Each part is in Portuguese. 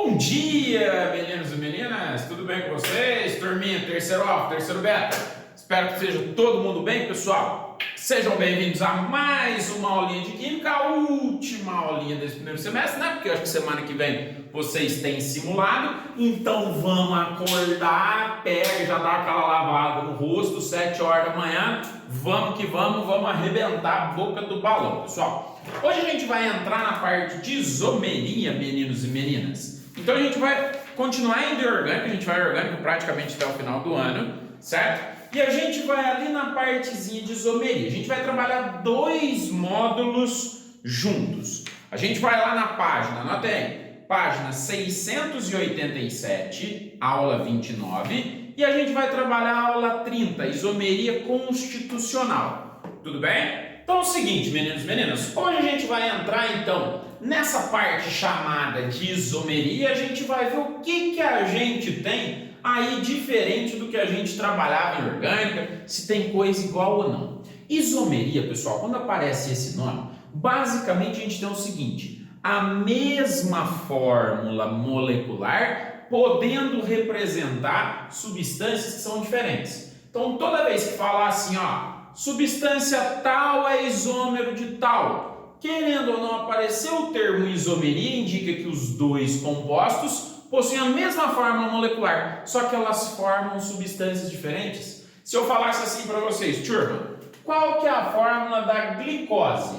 Bom dia, meninos e meninas, tudo bem com vocês? Turminha, terceiro alfa, terceiro beta. Espero que esteja todo mundo bem, pessoal. Sejam bem-vindos a mais uma aulinha de Química, a última aulinha desse primeiro semestre, né? Porque eu acho que semana que vem vocês têm simulado. Então vamos acordar, pega, já dá aquela lavada no rosto, 7 horas da manhã. Vamos que vamos arrebentar a boca do balão, pessoal. Hoje a gente vai entrar na parte de isomeria, meninos e meninas. Então a gente vai continuar indo em orgânico, a gente vai orgânico praticamente até o final do ano, certo? E a gente vai ali na partezinha de isomeria. A gente vai trabalhar dois módulos juntos. A gente vai lá na página, anota aí, página 687, aula 29, e a gente vai trabalhar a aula 30, isomeria constitucional. Tudo bem? Então é o seguinte, meninos e meninas, hoje a gente vai entrar então nessa parte chamada de isomeria. A gente vai ver o que a gente tem aí diferente do que a gente trabalhava em orgânica, se tem coisa igual ou não. Isomeria, pessoal, quando aparece esse nome, basicamente a gente tem o seguinte: a mesma fórmula molecular podendo representar substâncias que são diferentes. Então toda vez que falar assim, ó, substância tal é isômero de tal, querendo ou não aparecer o termo isomeria, indica que os dois compostos possuem a mesma fórmula molecular, só que elas formam substâncias diferentes. Se eu falasse assim para vocês, turma, qual que é a fórmula da glicose?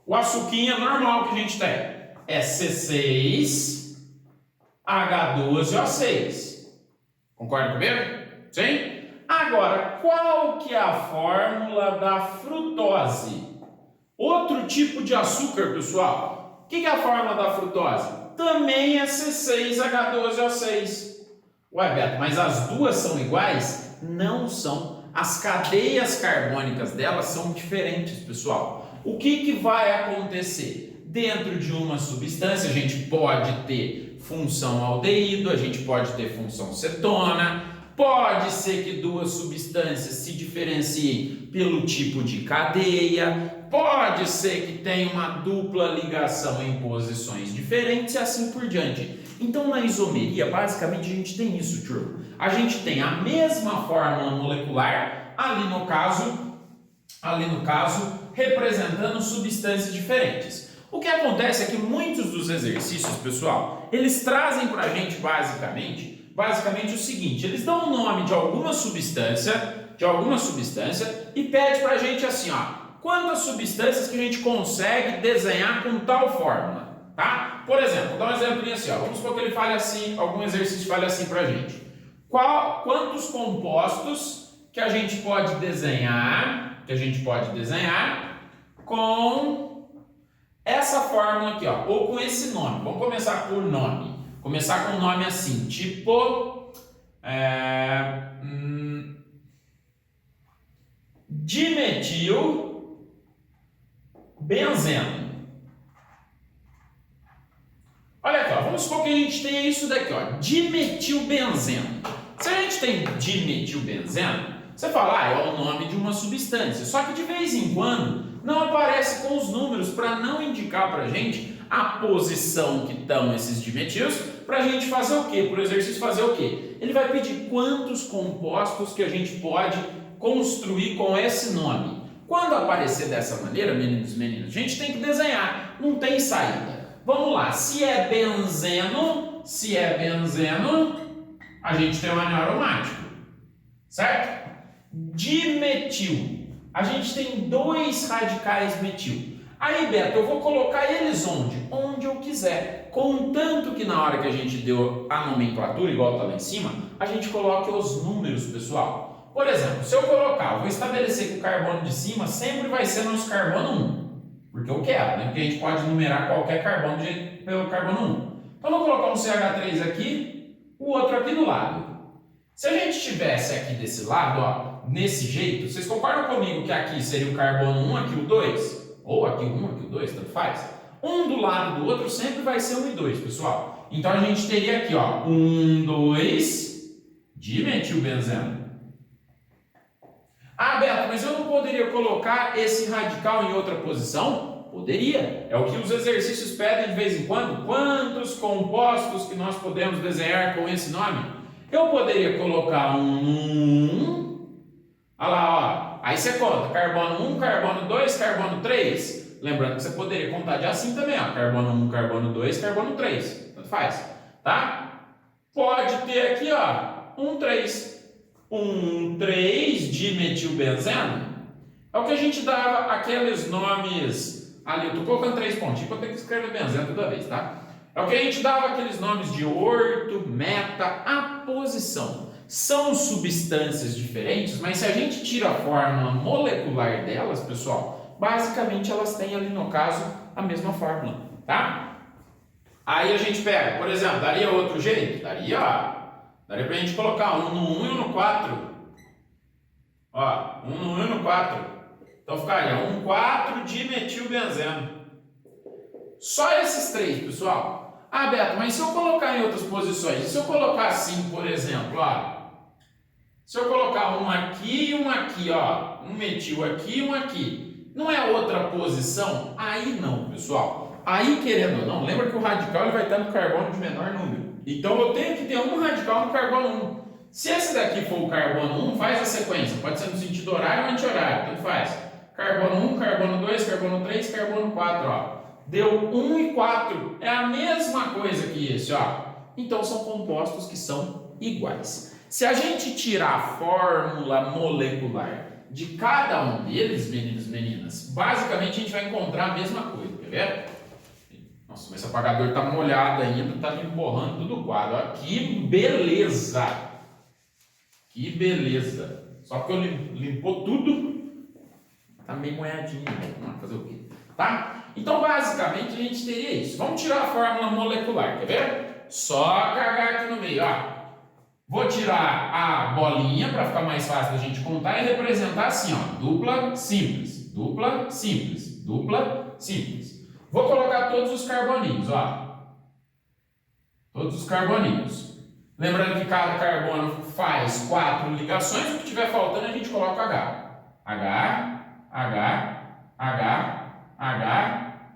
O açuquinha normal que a gente tem é C6H12O6. Concorda comigo? Sim? Agora, qual que é a fórmula da frutose? Outro tipo de açúcar, pessoal. O que é a fórmula da frutose? Também é C6H12O6. Ué, Beto, mas as duas são iguais? Não são. As cadeias carbônicas delas são diferentes, pessoal. O que vai acontecer? Dentro de uma substância, a gente pode ter função aldeído, a gente pode ter função cetona. Pode ser que duas substâncias se diferenciem pelo tipo de cadeia, pode ser que tenha uma dupla ligação em posições diferentes e assim por diante. Então, na isomeria, basicamente a gente tem isso, turma. A gente tem a mesma fórmula molecular, ali no caso, representando substâncias diferentes. O que acontece é que muitos dos exercícios, pessoal, eles trazem para a gente basicamente o seguinte: eles dão o nome de alguma substância e pede pra gente assim, ó, quantas substâncias que a gente consegue desenhar com tal fórmula, tá? Por exemplo, vou dar um exemplo assim, ó, vamos supor que ele fale assim, algum exercício fale assim pra gente: quantos compostos que a gente pode desenhar com essa fórmula aqui, ó, ou com esse nome. Vamos começar por nome. Começar com um nome assim, tipo dimetilbenzeno. Olha aqui, ó, vamos supor que a gente tenha isso daqui, ó, dimetilbenzeno. Se a gente tem dimetilbenzeno, você fala, é o nome de uma substância. Só que de vez em quando não aparece com os números para não indicar para a gente a posição que estão esses dimetils, para a gente fazer o quê? Por exercício fazer o quê? Ele vai pedir quantos compostos que a gente pode construir com esse nome. Quando aparecer dessa maneira, meninos e meninas, a gente tem que desenhar, não tem saída. Vamos lá, se é benzeno, a gente tem um anel aromático, certo? Dimetil, a gente tem dois radicais metil. Aí, Beto, eu vou colocar eles onde? Onde eu quiser. Contanto que na hora que a gente deu a nomenclatura, igual está lá em cima, a gente coloque os números, pessoal. Por exemplo, se eu colocar, eu vou estabelecer que o carbono de cima sempre vai ser nosso carbono 1. Porque eu quero, né? Porque a gente pode numerar qualquer carbono pelo carbono 1. Então, eu vou colocar um CH3 aqui, o outro aqui do lado. Se a gente tivesse aqui desse lado, ó, nesse jeito, vocês concordam comigo que aqui seria o carbono 1, aqui o 2? Ou aqui o 1, aqui o 2, tanto faz. Um do lado do outro sempre vai ser 1 e 2, pessoal. Então a gente teria aqui, ó, 1, 2, dimetilbenzeno. Ah, Beto, mas eu não poderia colocar esse radical em outra posição? Poderia. É o que os exercícios pedem de vez em quando. Quantos compostos que nós podemos desenhar com esse nome? Eu poderia colocar um. Olha lá, ó. Aí você conta. Carbono 1, carbono 2, carbono 3. Lembrando que você poderia contar de assim também, ó. Carbono 1, carbono 2, carbono 3. Tanto faz. Tá? Pode ter aqui, ó. Um 3. Um 3 de metilbenzeno. É o que a gente dava aqueles nomes ali. Eu tô colocando 3 pontinhos para eu ter que escrever benzeno toda vez, tá? É o que a gente dava aqueles nomes de orto, meta, aposição. São substâncias diferentes, mas se a gente tira a fórmula molecular delas, pessoal, basicamente elas têm ali no caso a mesma fórmula, tá? Aí a gente pega, por exemplo, daria outro jeito? Daria, ó. Daria pra gente colocar um no 1 e um no 4. Ó, um no 1 e um no 4. Então ficaria um 4 de metilbenzeno. Só esses 3, pessoal. Ah, Beto, mas se eu colocar em outras posições, e se eu colocar assim, por exemplo, ó. Se eu colocar um aqui e um aqui, ó. Um metil aqui e um aqui. Não é outra posição? Aí não, pessoal. Aí, querendo ou não, lembra que o radical ele vai estar no carbono de menor número. Então eu tenho que ter um radical no carbono 1. Se esse daqui for o carbono 1, faz a sequência. Pode ser no sentido horário ou anti-horário, tanto faz. Carbono 1, carbono 2, carbono 3, carbono 4, ó. Deu 1 e 4. É a mesma coisa que esse, ó. Então são compostos que são iguais. Se a gente tirar a fórmula molecular de cada um deles, meninos e meninas, basicamente a gente vai encontrar a mesma coisa, quer ver? Nossa, mas esse apagador tá molhado ainda, tá me borrando tudo o quadro. Ó, que beleza! Que beleza! Só que eu limpou tudo, tá meio molhadinho. Vamos fazer o quê? Tá? Então, basicamente, a gente teria isso. Vamos tirar a fórmula molecular, quer ver? Só cagar aqui no meio, ó. Vou tirar a bolinha para ficar mais fácil da gente contar e representar assim, ó. Dupla, simples, dupla, simples, dupla, simples. Vou colocar todos os carboninhos, ó. Todos os carboninhos. Lembrando que cada carbono faz 4 ligações, o que tiver faltando a gente coloca H. H,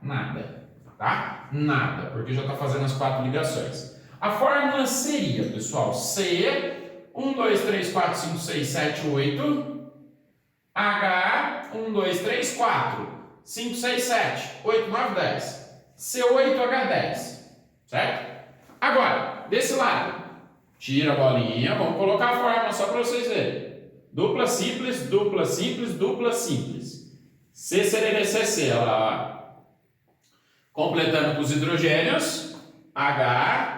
nada. Tá? Nada, porque já está fazendo as 4 ligações. A fórmula seria, pessoal, C, 1, 2, 3, 4, 5, 6, 7, 8, H, 1, 2, 3, 4, 5, 6, 7, 8, 9, 10, C8H10, certo? Agora, desse lado, tira a bolinha, vamos colocar a fórmula só para vocês verem. Dupla simples, dupla simples, dupla simples. CCDCC, olha lá. Completando com os hidrogênios, H,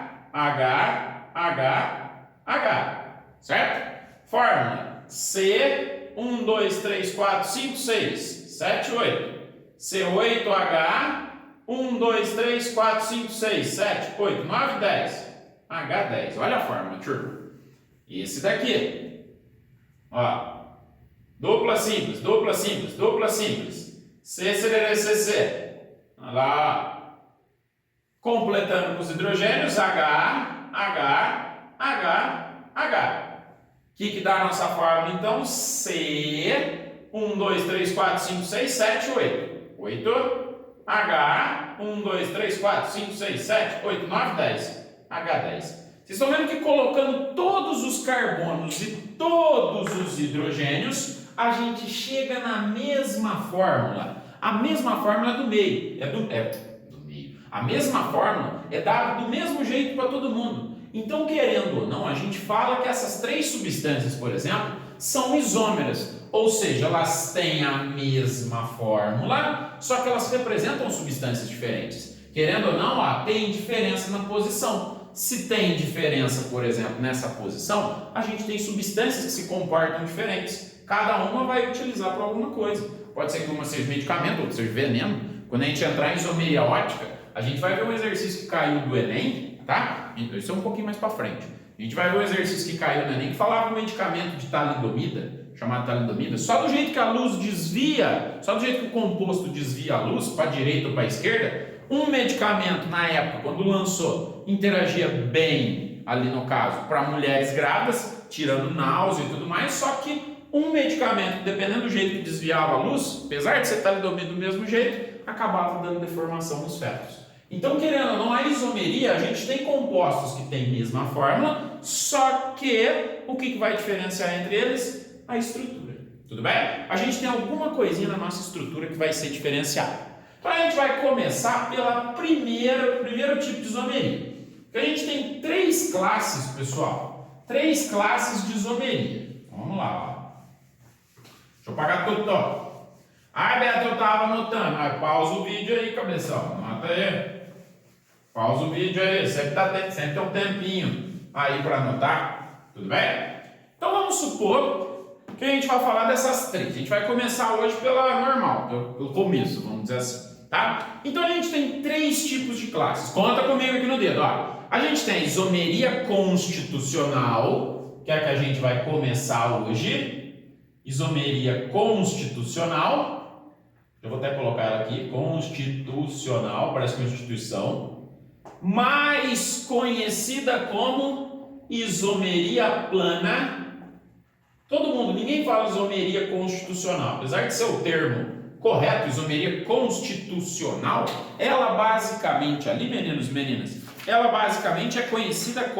certo? Fórmula C, 1, 2, 3, 4, 5, 6, 7, 8. C8H, 1, 2, 3, 4, 5, 6, 7, 8, 9, 10. H10. Olha a fórmula, turma. Esse daqui. Ó. Dupla simples, dupla simples, dupla simples. CCDCC. Olha lá. Completando com os hidrogênios, H. O que dá a nossa fórmula, então? C, 1, 2, 3, 4, 5, 6, 7, 8. 8, H, 1, 2, 3, 4, 5, 6, 7, 8, 9, 10. H10. Vocês estão vendo que colocando todos os carbonos e todos os hidrogênios, a gente chega na mesma fórmula. A mesma fórmula do meio. A mesma fórmula é dada do mesmo jeito para todo mundo. Então, querendo ou não, a gente fala que essas 3 substâncias, por exemplo, são isômeras. Ou seja, elas têm a mesma fórmula, só que elas representam substâncias diferentes. Querendo ou não, ó, tem diferença na posição. Se tem diferença, por exemplo, nessa posição, a gente tem substâncias que se comportam diferentes. Cada uma vai utilizar para alguma coisa. Pode ser que uma seja medicamento, outra seja veneno. Quando a gente entrar em isomeria ótica, a gente vai ver um exercício que caiu do Enem, tá? Isso é um pouquinho mais para frente. A gente vai ver um exercício que caiu do Enem que falava um medicamento de talidomida, chamado talidomida. Só do jeito que a luz desvia, só do jeito que o composto desvia a luz para a direita ou para a esquerda, um medicamento na época, quando lançou, interagia bem ali no caso para mulheres grávidas, tirando náusea e tudo mais, só que um medicamento, dependendo do jeito que desviava a luz, apesar de ser talidomida do mesmo jeito, acabava dando deformação nos ferros. Então, querendo ou não, a isomeria, a gente tem compostos que têm a mesma fórmula, só que o que vai diferenciar entre eles? A estrutura. Tudo bem? A gente tem alguma coisinha na nossa estrutura que vai ser diferenciada. Então, a gente vai começar pela primeiro tipo de isomeria. A gente tem 3 classes, pessoal. 3 classes de isomeria. Vamos lá, ó. Deixa eu apagar tudo, ó. Ai, Beto, eu tava anotando. Ai, pausa o vídeo aí, cabeção. Anota aí. Pausa o vídeo aí. Sempre tem um tempinho aí para anotar. Tudo bem? Então, vamos supor que a gente vai falar dessas 3. A gente vai começar hoje pela normal, pelo começo, vamos dizer assim. Tá? Então, a gente tem 3 tipos de classes. Conta comigo aqui no dedo, ó. A gente tem a isomeria constitucional, que é a que a gente vai começar hoje. Isomeria constitucional. Eu vou até colocar ela aqui, constitucional, parece Constituição. Mais conhecida como isomeria plana. Todo mundo, ninguém fala isomeria constitucional, apesar de ser o termo correto, isomeria constitucional, ela basicamente, ali meninos e meninas, ela basicamente é conhecida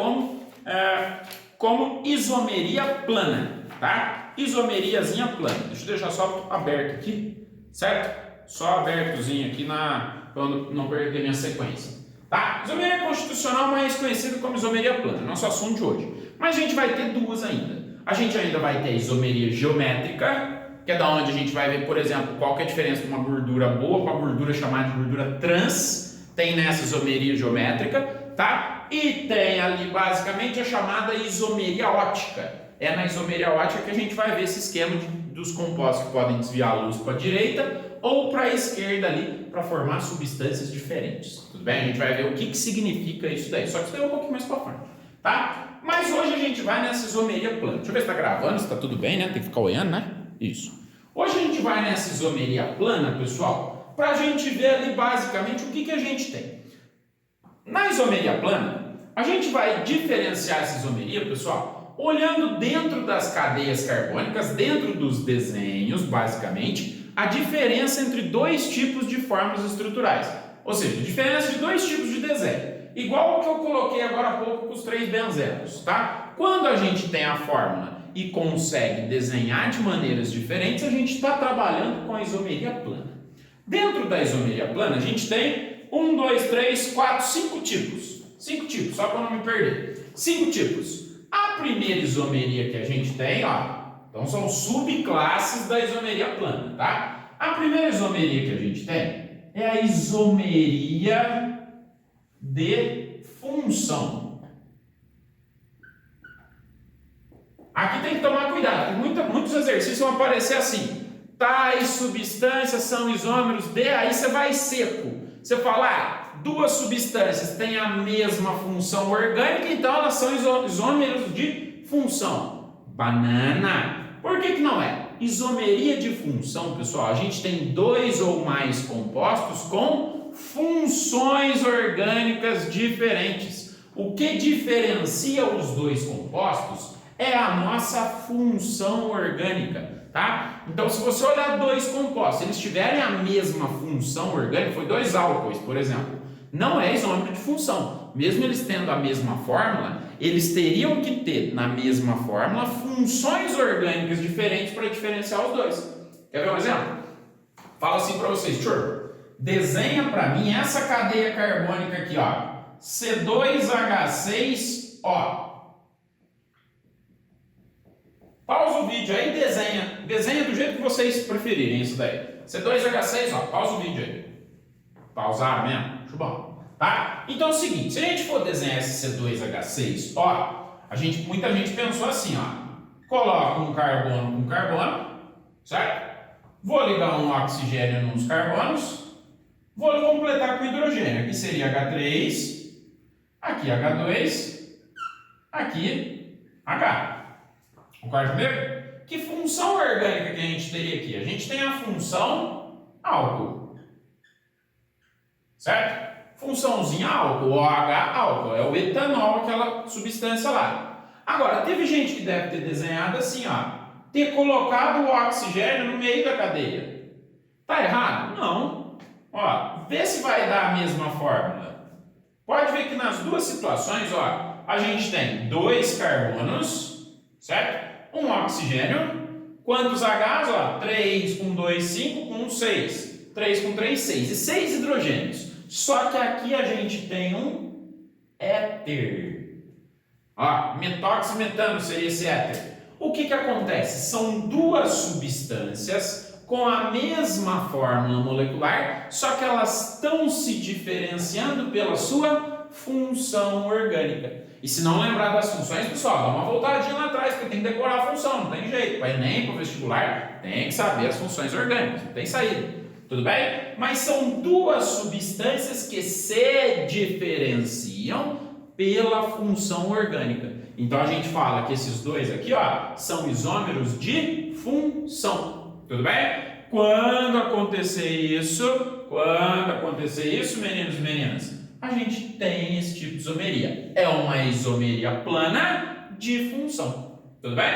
como isomeria plana, tá? Isomeriazinha plana. Deixa eu deixar só aberto aqui, certo? Só abertozinho aqui para não perder minha sequência. Tá? Isomeria constitucional mais conhecida como isomeria plana, nosso assunto de hoje. Mas a gente vai ter 2 ainda. A gente ainda vai ter a isomeria geométrica, que é da onde a gente vai ver, por exemplo, qual que é a diferença de uma gordura boa para a gordura chamada de gordura trans. Tem nessa isomeria geométrica, tá? E tem ali basicamente a chamada isomeria ótica. É na isomeria ótica que a gente vai ver esse esquema dos compostos que podem desviar a luz para a direita ou para a esquerda ali para formar substâncias diferentes. Tudo bem? A gente vai ver o que significa isso daí. Só que isso daí é um pouquinho mais para frente, tá? Mas hoje a gente vai nessa isomeria plana. Deixa eu ver se está gravando, se está tudo bem, né? Tem que ficar olhando, né? Isso. Hoje a gente vai nessa isomeria plana, pessoal, para a gente ver ali basicamente o que a gente tem. Na isomeria plana, a gente vai diferenciar essa isomeria, pessoal, olhando dentro das cadeias carbônicas, dentro dos desenhos, basicamente, a diferença entre 2 tipos de formas estruturais. Ou seja, a diferença de 2 tipos de desenho. Igual o que eu coloquei agora há pouco com os 3 benzenos, tá? Quando a gente tem a fórmula e consegue desenhar de maneiras diferentes, a gente está trabalhando com a isomeria plana. Dentro da isomeria plana, a gente tem 1, 2, 3, 4, 5 tipos. 5 tipos, só para não me perder. 5 tipos. A primeira isomeria que a gente tem, ó, então são subclasses da isomeria plana, tá? A primeira isomeria que a gente tem é a isomeria de função. Aqui tem que tomar cuidado, porque muitos exercícios vão aparecer assim. Tais substâncias são isômeros de, aí você vai seco. Você fala, 2 substâncias têm a mesma função orgânica, então elas são isômeros de função. Banana. Por que não é? Isomeria de função, pessoal, a gente tem 2 ou mais compostos com funções orgânicas diferentes. O que diferencia os 2 compostos é a nossa função orgânica, tá? Então, se você olhar 2 compostos, eles tiverem a mesma função orgânica, foi 2 álcoois, por exemplo, não é isômero de função. Mesmo eles tendo a mesma fórmula, eles teriam que ter, na mesma fórmula, funções orgânicas diferentes para diferenciar os 2. Quer ver um exemplo? Fala assim para vocês, tchau, desenha para mim essa cadeia carbônica aqui, ó, C2H6O. Pausa o vídeo aí e desenha do jeito que vocês preferirem isso daí. C2H6, ó, pausa o vídeo aí. Pausaram mesmo? Acho bom. Tá? Então é o seguinte, se a gente for desenhar esse C2H6, ó, muita gente pensou assim, ó, coloca um carbono com carbono, certo? Vou ligar um oxigênio nos carbonos, vou completar com hidrogênio, aqui seria H3, aqui H2, aqui H. Concorda comigo? Que função orgânica que a gente teria aqui? A gente tem a função álcool, certo? Funçãozinha álcool, OH álcool, é o etanol, aquela substância lá. Agora, teve gente que deve ter desenhado assim, ó, ter colocado o oxigênio no meio da cadeia. Tá errado? Não. Ó, vê se vai dar a mesma fórmula. Pode ver que nas duas situações, ó, a gente tem 2 carbonos, certo? Um oxigênio. Quantos Hs? Ó, 3 com 2, 5 com 1, 6. 3 com 3, 6. E 6 hidrogênios. Só que aqui a gente tem um éter. Ó, metóximetano seria esse éter. O que acontece? São duas substâncias com a mesma fórmula molecular, só que elas estão se diferenciando pela sua função orgânica. E se não lembrar das funções, pessoal, dá uma voltadinha lá atrás, porque tem que decorar a função, não tem jeito. Para Enem, para o vestibular, tem que saber as funções orgânicas, não tem saída. Tudo bem? Mas são duas substâncias que se diferenciam pela função orgânica. Então a gente fala que esses dois aqui, ó, são isômeros de função. Tudo bem? Quando acontecer isso, meninos e meninas, a gente tem esse tipo de isomeria. É uma isomeria plana de função. Tudo bem?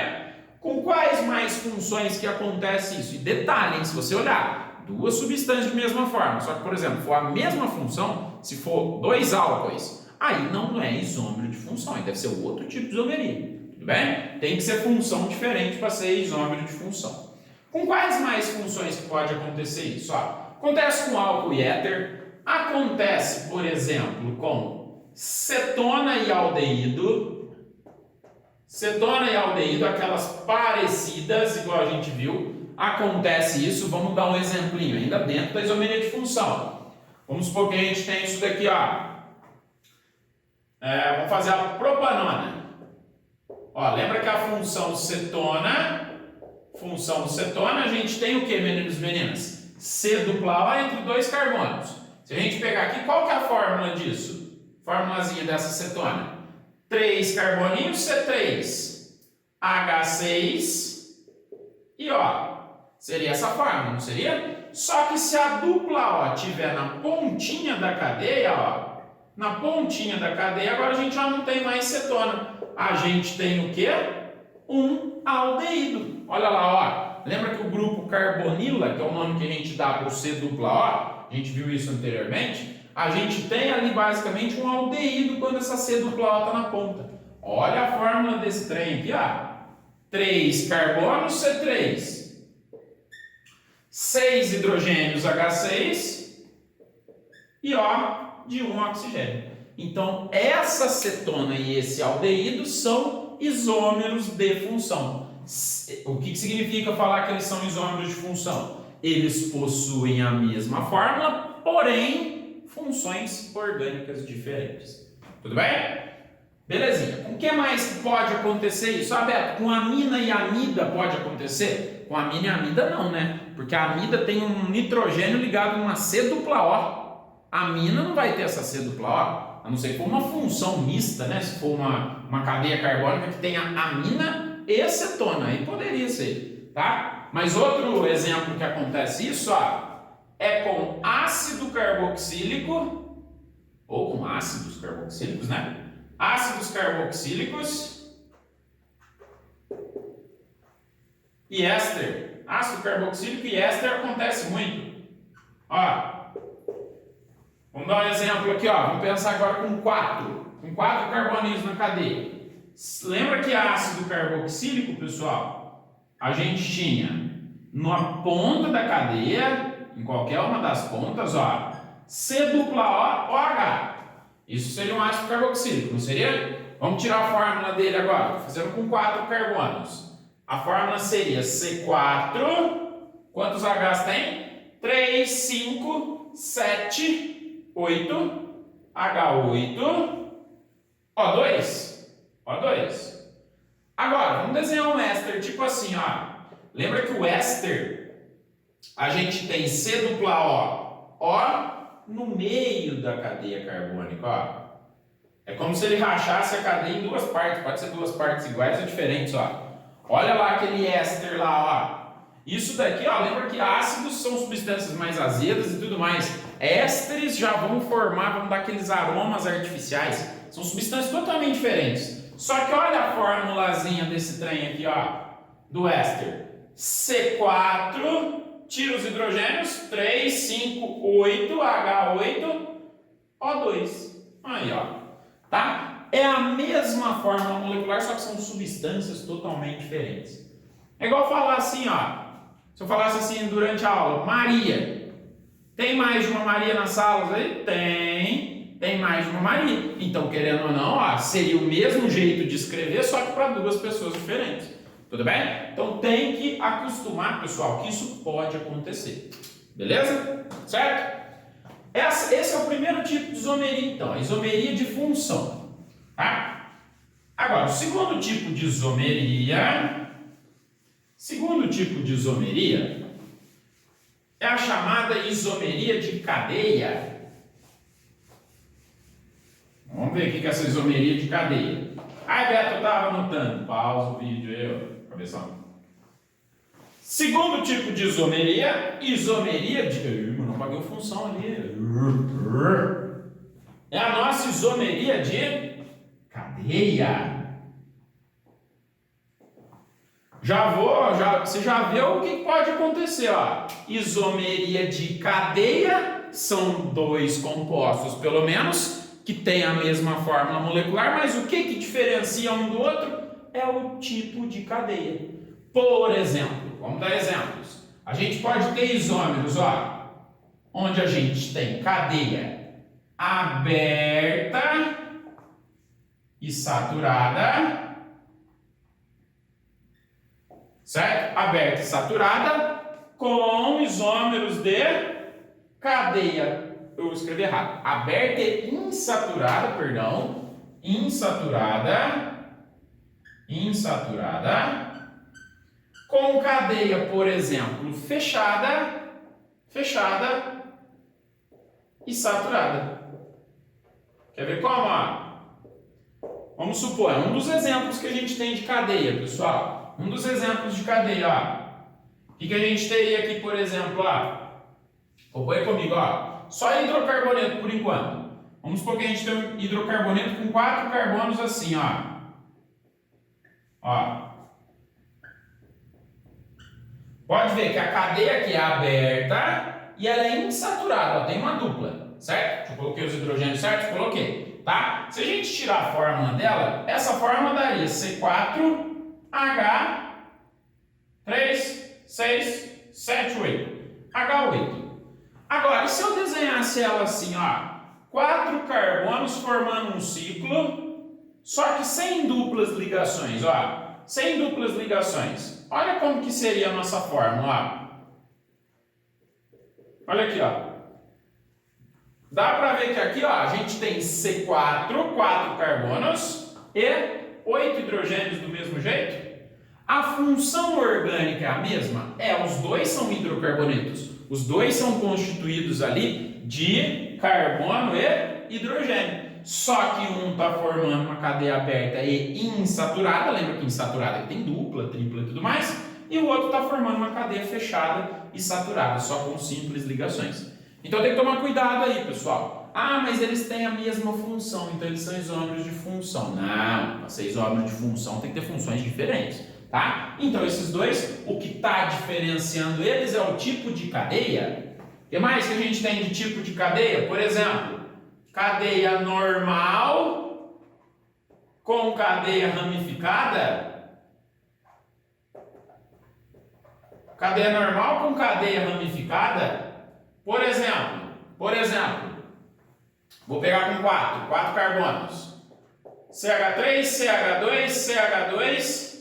Com quais mais funções que acontece isso? E detalhe, hein, se você olhar, duas substâncias de mesma forma, só que, por exemplo, for a mesma função, se for 2 álcoois, aí não é isômero de função, aí deve ser outro tipo de isomeria. Tudo bem? Tem que ser função diferente para ser isômero de função. Com quais mais funções que pode acontecer isso? Ó, acontece com álcool e éter, acontece, por exemplo, com cetona e aldeído. Cetona e aldeído, aquelas parecidas, igual a gente viu, acontece isso. Vamos dar um exemplinho, ainda dentro da isomeria de função. Vamos supor que a gente tem isso daqui, ó. Vamos fazer a propanona. Ó, lembra que a função cetona, a gente tem o que, meninos e meninas? C dupla O entre 2 carbonos. Se a gente pegar aqui, qual que é a fórmula disso? Formulazinha dessa cetona. 3 carboninhos, C3, H6 e ó, seria essa fórmula, não seria? Só que se a dupla O estiver na pontinha da cadeia, ó, na pontinha da cadeia, agora a gente já não tem mais cetona. A gente tem o quê? Um aldeído. Olha lá, ó. Lembra que o grupo carbonila, que é o nome que a gente dá para o C dupla O, a gente viu isso anteriormente, a gente tem ali basicamente um aldeído quando essa C dupla O está na ponta. Olha a fórmula desse trem aqui, ó. 3 carbonos, C3. 6 hidrogênios, H6. E ó, de um oxigênio. Então, essa cetona e esse aldeído são isômeros de função. O que significa falar que eles são isômeros de função? Eles possuem a mesma fórmula, porém, funções orgânicas diferentes. Tudo bem? Belezinha. Com o que mais pode acontecer isso? Ah, Beto, com amina e amida pode acontecer? Com amina e amida não, né? Porque a amida tem um nitrogênio ligado a uma C dupla O. A amina não vai ter essa C dupla O, a não ser que for uma função mista, né? Se for uma cadeia carbônica que tenha amina e cetona, aí poderia ser, tá? Mas outro exemplo que acontece isso, ó, é com ácido carboxílico, ou com ácidos carboxílicos, né? Ácidos carboxílicos e éster. Ácido carboxílico e éster acontece muito. Ó, vamos dar um exemplo aqui, ó. Vamos pensar agora com 4 carboninhos na cadeia. Lembra que ácido carboxílico, pessoal, a gente tinha na ponta da cadeia, em qualquer uma das pontas, ó, C dupla O, OH. Isso seria um ácido carboxílico, não seria? Vamos tirar a fórmula dele agora, fazendo com 4 carbonos. A fórmula seria C4, quantos Hs tem? 3, 5, 7, 8, H8, O2. O2. Agora, vamos desenhar um éster tipo assim, ó. Lembra que o éster, a gente tem C dupla O no meio da cadeia carbônica, ó. É como se ele rachasse a cadeia em 2 partes. Pode ser 2 partes iguais ou diferentes, ó. Olha lá aquele éster lá, ó. Isso daqui, ó, lembra que ácidos são substâncias mais azedas e tudo mais. Ésteres já vão vão dar aqueles aromas artificiais. São substâncias totalmente diferentes. Só que olha a formulazinha desse trem aqui, ó, do éster. C4, tira os hidrogênios, 3, 5, 8, H8, O2. Aí, ó. Tá? É a mesma fórmula molecular, só que são substâncias totalmente diferentes. É igual falar assim, ó. Se eu falasse assim durante a aula, Maria. Tem mais de uma Maria nas salas aí? Tem mais de uma Maria. Então, querendo ou não, ó, seria o mesmo jeito de escrever, só que para duas pessoas diferentes. Tudo bem? Então, tem que acostumar, pessoal, que isso pode acontecer. Beleza? Certo? Esse é o primeiro tipo de isomeria, então, a isomeria de função. Tá? Agora, o segundo tipo de isomeria é a chamada isomeria de cadeia. Vamos ver o que é essa isomeria de cadeia. Ai, Beto, eu estava anotando. Pausa o vídeo aí, ó. Cabeção. Segundo tipo de isomeria de... Não paguei função ali. É a nossa isomeria de cadeia. Você já vê o que pode acontecer, ó. Isomeria de cadeia são dois compostos, pelo menos, que têm a mesma fórmula molecular, mas o que diferencia um do outro é o tipo de cadeia. Por exemplo, vamos dar exemplos. A gente pode ter isômeros, ó, onde a gente tem cadeia aberta e saturada. Certo? Aberta e saturada com isômeros de cadeia. Eu escrevi errado. Aberta e insaturada, perdão. Insaturada. Com cadeia, por exemplo, fechada e saturada. Quer ver como? Vamos supor, um dos exemplos que a gente tem de cadeia, pessoal. Um dos exemplos de cadeia, ó. O que a gente teria aqui, por exemplo, ó. Acompanha comigo, ó. Só hidrocarboneto por enquanto. Vamos supor que a gente tem um hidrocarboneto com 4 carbonos assim, ó. Ó. Pode ver que a cadeia aqui é aberta e ela é insaturada, ó. Tem uma dupla, certo? Eu coloquei os hidrogênios certos? Coloquei, tá? Se a gente tirar a fórmula dela, essa fórmula daria C4... H3, 6, 7, 8. H8. Agora, e se eu desenhasse ela assim, ó? 4 carbonos formando um ciclo, só que sem duplas ligações, ó. Sem duplas ligações. Olha como que seria a nossa fórmula, ó. Olha aqui, ó. Dá pra ver que aqui, ó, a gente tem C4, 4 carbonos e 8 hidrogênios do mesmo jeito? A função orgânica é a mesma? Os dois são hidrocarbonetos. Os dois são constituídos ali de carbono e hidrogênio. Só que um está formando uma cadeia aberta e insaturada. Lembra que insaturada tem dupla, tripla e tudo mais. E o outro está formando uma cadeia fechada e saturada, só com simples ligações. Então tem que tomar cuidado aí, pessoal. Mas eles têm a mesma função, então eles são isômeros de função. Não, para ser isômero de função tem que ter funções diferentes, tá? Então esses dois, o que está diferenciando eles é o tipo de cadeia. O que mais que a gente tem de tipo de cadeia? Por exemplo, cadeia normal com cadeia ramificada. Cadeia normal com cadeia ramificada. Por exemplo, vou pegar com 4 carbonos. CH3, CH2, CH2,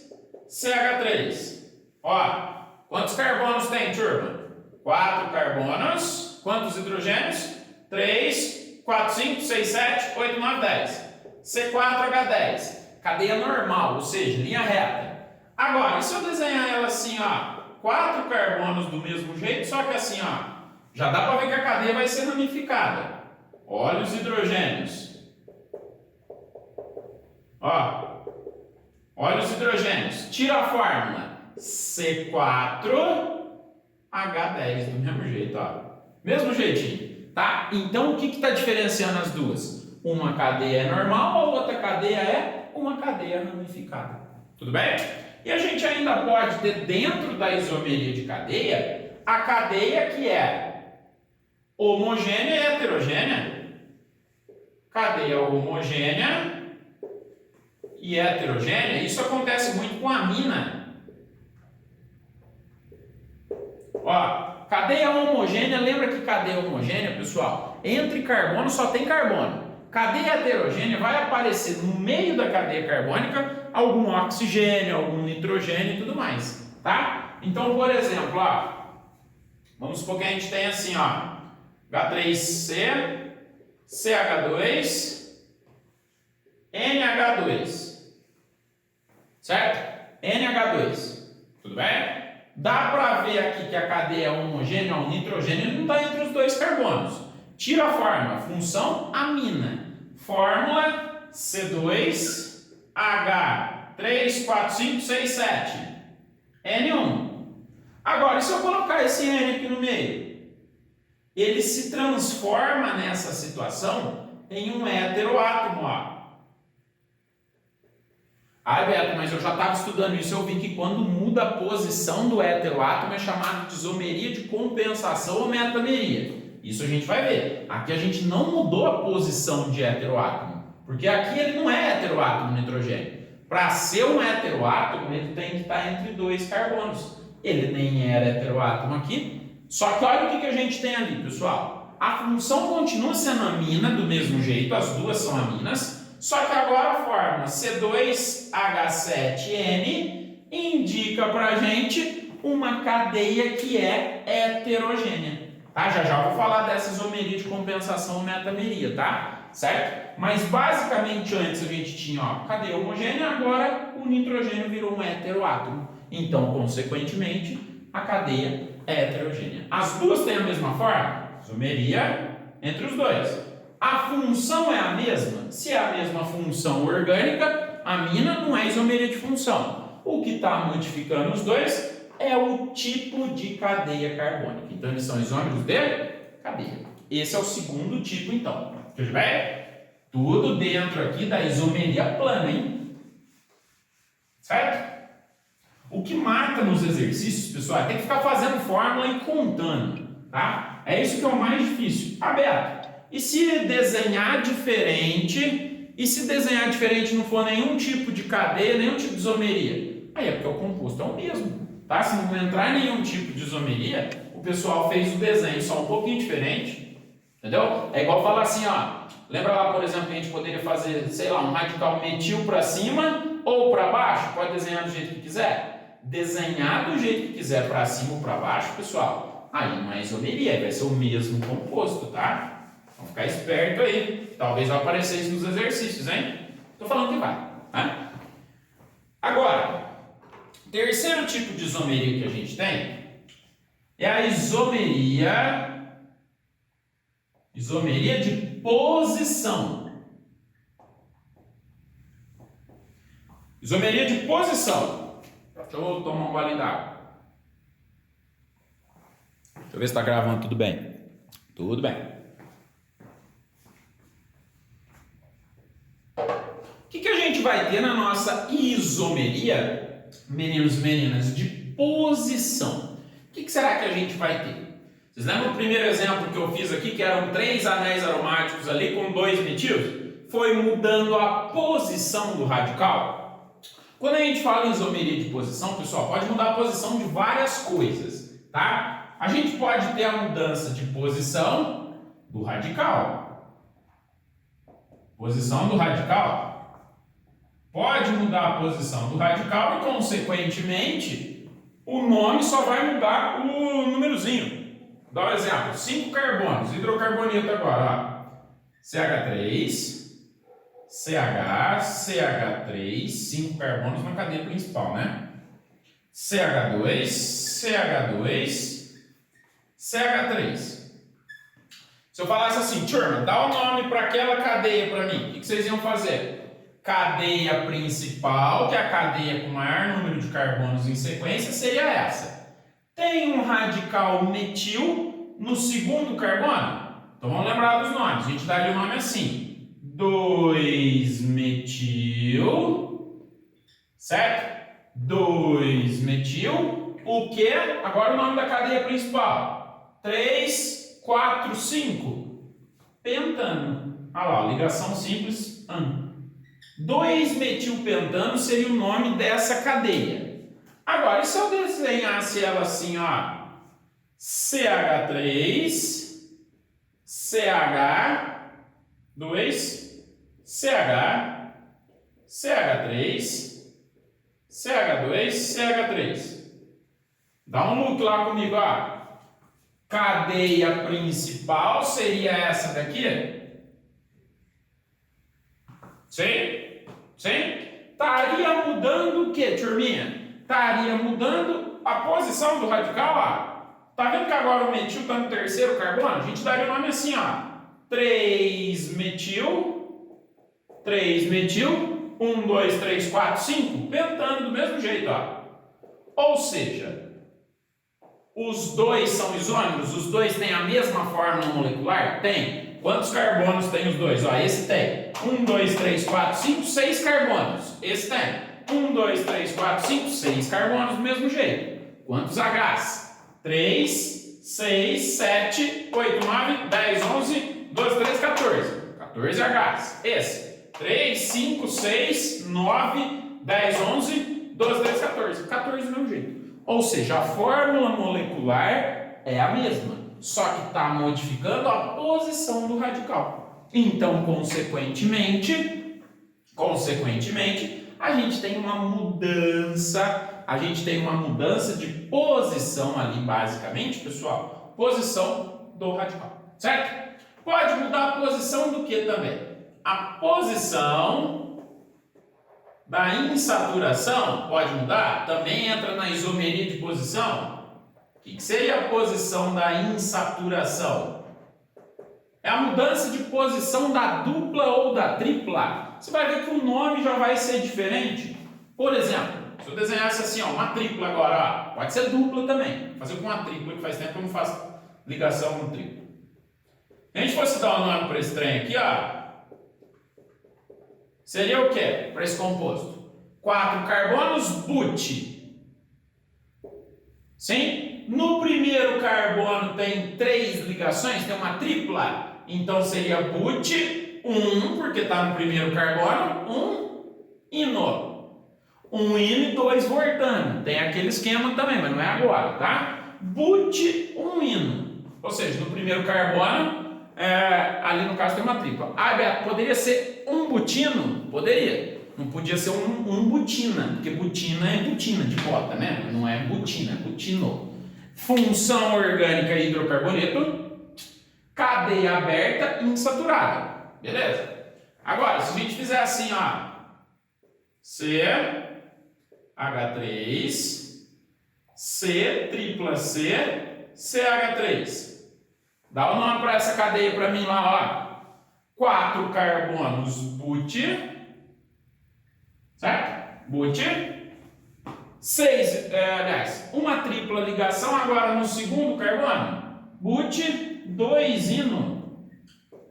CH3. Ó, quantos carbonos tem, turma? 4 carbonos. Quantos hidrogênios? 3, 4, 5, 6, 7, 8, 9, 10. C4H10. Cadeia normal, ou seja, linha reta. Agora, e se eu desenhar ela assim, ó? 4 carbonos do mesmo jeito, só que assim, ó. Já dá para ver que a cadeia vai ser ramificada. Olha os hidrogênios. Ó. Olha os hidrogênios. Tira a fórmula. C4H10 do mesmo jeito, ó. Mesmo jeitinho, tá? Então o que está diferenciando as duas? Uma cadeia é normal, a outra cadeia é uma cadeia ramificada. Tudo bem? E a gente ainda pode ter dentro da isomeria de cadeia a cadeia que é homogênea e heterogênea. Cadeia homogênea e heterogênea, isso acontece muito com amina. Ó, cadeia homogênea, lembra que cadeia homogênea, pessoal, entre carbono só tem carbono. Cadeia heterogênea vai aparecer no meio da cadeia carbônica algum oxigênio, algum nitrogênio e tudo mais, tá? Então, por exemplo, ó, vamos supor que a gente tem assim, ó, H3C, CH2, NH2, certo? NH2, tudo bem? Dá para ver aqui que a cadeia é homogênea, o nitrogênio não está entre os dois carbonos. Tira a fórmula, função amina. Fórmula C2H34567 N1. Agora, e se eu colocar esse N aqui no meio? Ele se transforma nessa situação em um heteroátomo, ó. Ah, Beto, mas eu já estava estudando isso, eu vi que quando muda a posição do heteroátomo é chamado de isomeria de compensação ou metameria. Isso a gente vai ver. Aqui a gente não mudou a posição de heteroátomo, porque aqui ele não é heteroátomo nitrogênio. Para ser um heteroátomo, ele tem que estar entre dois carbonos. Ele nem era heteroátomo aqui, só que olha o que a gente tem ali, pessoal. A função continua sendo amina do mesmo jeito, as duas são aminas, só que agora a fórmula C2H7N indica para a gente uma cadeia que é heterogênea. Tá? Já vou falar dessa isomeria de compensação ou metameria, tá? Certo? Mas basicamente antes a gente tinha, ó, cadeia homogênea, agora o nitrogênio virou um heteroátomo. Então, consequentemente, a cadeia é heterogênea. As duas têm a mesma forma? Isomeria entre os dois. A função é a mesma? Se é a mesma função orgânica, amina não é isomeria de função. O que está modificando os dois é o tipo de cadeia carbônica. Então, eles são isômeros de cadeia. Esse é o segundo tipo, então. Tudo bem? Tudo dentro aqui da isomeria plana, hein? Certo? O que marca nos exercícios, pessoal, é ter que ficar fazendo fórmula e contando, tá? É isso que é o mais difícil. Beto, e se desenhar diferente? E se desenhar diferente não for nenhum tipo de cadeia, nenhum tipo de isomeria? Aí é porque o composto é o mesmo. Tá? Se não entrar em nenhum tipo de isomeria, o pessoal fez o desenho só um pouquinho diferente, entendeu? É igual falar assim, ó, lembra lá, por exemplo, que a gente poderia fazer, sei lá, um radical metil para cima ou para baixo? Pode desenhar do jeito que quiser? Desenhar do jeito que quiser para cima ou para baixo, pessoal, aí não é isomeria, vai ser o mesmo composto, tá? Então ficar esperto aí, talvez vai aparecer isso nos exercícios, hein? Tô falando que vai, tá? Agora, terceiro tipo de isomeria que a gente tem é a isomeria de posição. Isomeria de posição. Deixa eu tomar um gole d'água. Deixa eu ver se está gravando tudo bem. Tudo bem. O que a gente vai ter na nossa isomeria, meninos e meninas, de posição? O que será que a gente vai ter? Vocês lembram o primeiro exemplo que eu fiz aqui, que eram 3 anéis aromáticos ali com 2 metilos? Foi mudando a posição do radical. Quando a gente fala em isomeria de posição, pessoal, pode mudar a posição de várias coisas, tá? A gente pode ter a mudança de posição do radical. Posição do radical. Pode mudar a posição do radical e, consequentemente, o nome só vai mudar o númerozinho. Dá um exemplo, 5 carbonos, hidrocarboneto agora, ó. CH3, CH, CH3, 5 carbonos na cadeia principal, né? CH2, CH2, CH3. Se eu falasse assim, turma, dá o nome para aquela cadeia para mim, o que vocês iam fazer? Cadeia principal, que é a cadeia com o maior número de carbonos em sequência, seria essa. Tem um radical metil no segundo carbono? Então vamos lembrar dos nomes. A gente dá o nome assim: 2-metil, certo? 2-metil o que? Agora o nome da cadeia principal. 3, 4, 5. Pentano. Olha lá, ligação simples. 2-metilpentano seria o nome dessa cadeia. Agora, e se eu desenhasse ela assim, ó? CH3, CH2, CH, CH3, CH2, CH3. Dá um look lá comigo, ó. Cadeia principal seria essa daqui? Sim? Sim? Estaria mudando o que, turminha? Estaria mudando a posição do radical, ó. Tá vendo que agora o metil está no terceiro carbono? A gente daria o nome assim, ó. 3-metil, 3-metil, 1, 2, 3, 4, 5, pentano do mesmo jeito, ó. Ou seja, os dois são isômeros? Os dois têm a mesma fórmula molecular? Tem. Quantos carbonos tem os dois? Ó, esse tem 1, 2, 3, 4, 5, 6 carbonos. Esse tem 1, 2, 3, 4, 5, 6 carbonos do mesmo jeito. Quantos Hs? 3, 6, 7, 8, 9, 10, 11, 12, 13, 14. 14 Hs. Esse. 3, 5, 6, 9, 10, 11, 12, 13, 14. 14 do mesmo jeito. Ou seja, a fórmula molecular é a mesma, só que está modificando a posição do radical. Então, consequentemente, a gente tem uma mudança de posição ali, basicamente, pessoal, posição do radical, certo? Pode mudar a posição do que também? A posição da insaturação pode mudar? Também entra na isomeria de posição. O que seria a posição da insaturação? É a mudança de posição da dupla ou da tripla. Você vai ver que o nome já vai ser diferente. Por exemplo, se eu desenhasse assim, ó, uma tripla agora, ó, pode ser dupla também. Vou fazer com uma tripla, que faz tempo que eu não faço ligação com tripla. Se a gente fosse dar um nome para esse trem aqui, ó, seria o que para esse composto? 4 carbonos, but. Sim? No primeiro carbono tem 3 ligações, tem uma tripla. Então seria but 1, porque está no primeiro carbono, 1 ino. 1 ino e 2 vortano. Tem aquele esquema também, mas não é agora, tá? But 1 ino. Ou seja, no primeiro carbono, ali no caso tem uma tripla. Ah, Beto, poderia ser um butino? Poderia. Não podia ser um butina, porque butina é butina de bota, né? Não é butina, é butino. Função orgânica hidrocarboneto. Cadeia aberta insaturada. Beleza? Agora, se a gente fizer assim, ó. CH3, C, tripla C, CH3. Dá o nome para essa cadeia para mim lá, ó. 4 carbonos but, certo? But. 6, aliás, uma tripla ligação agora no segundo carbono. But, 2 ino.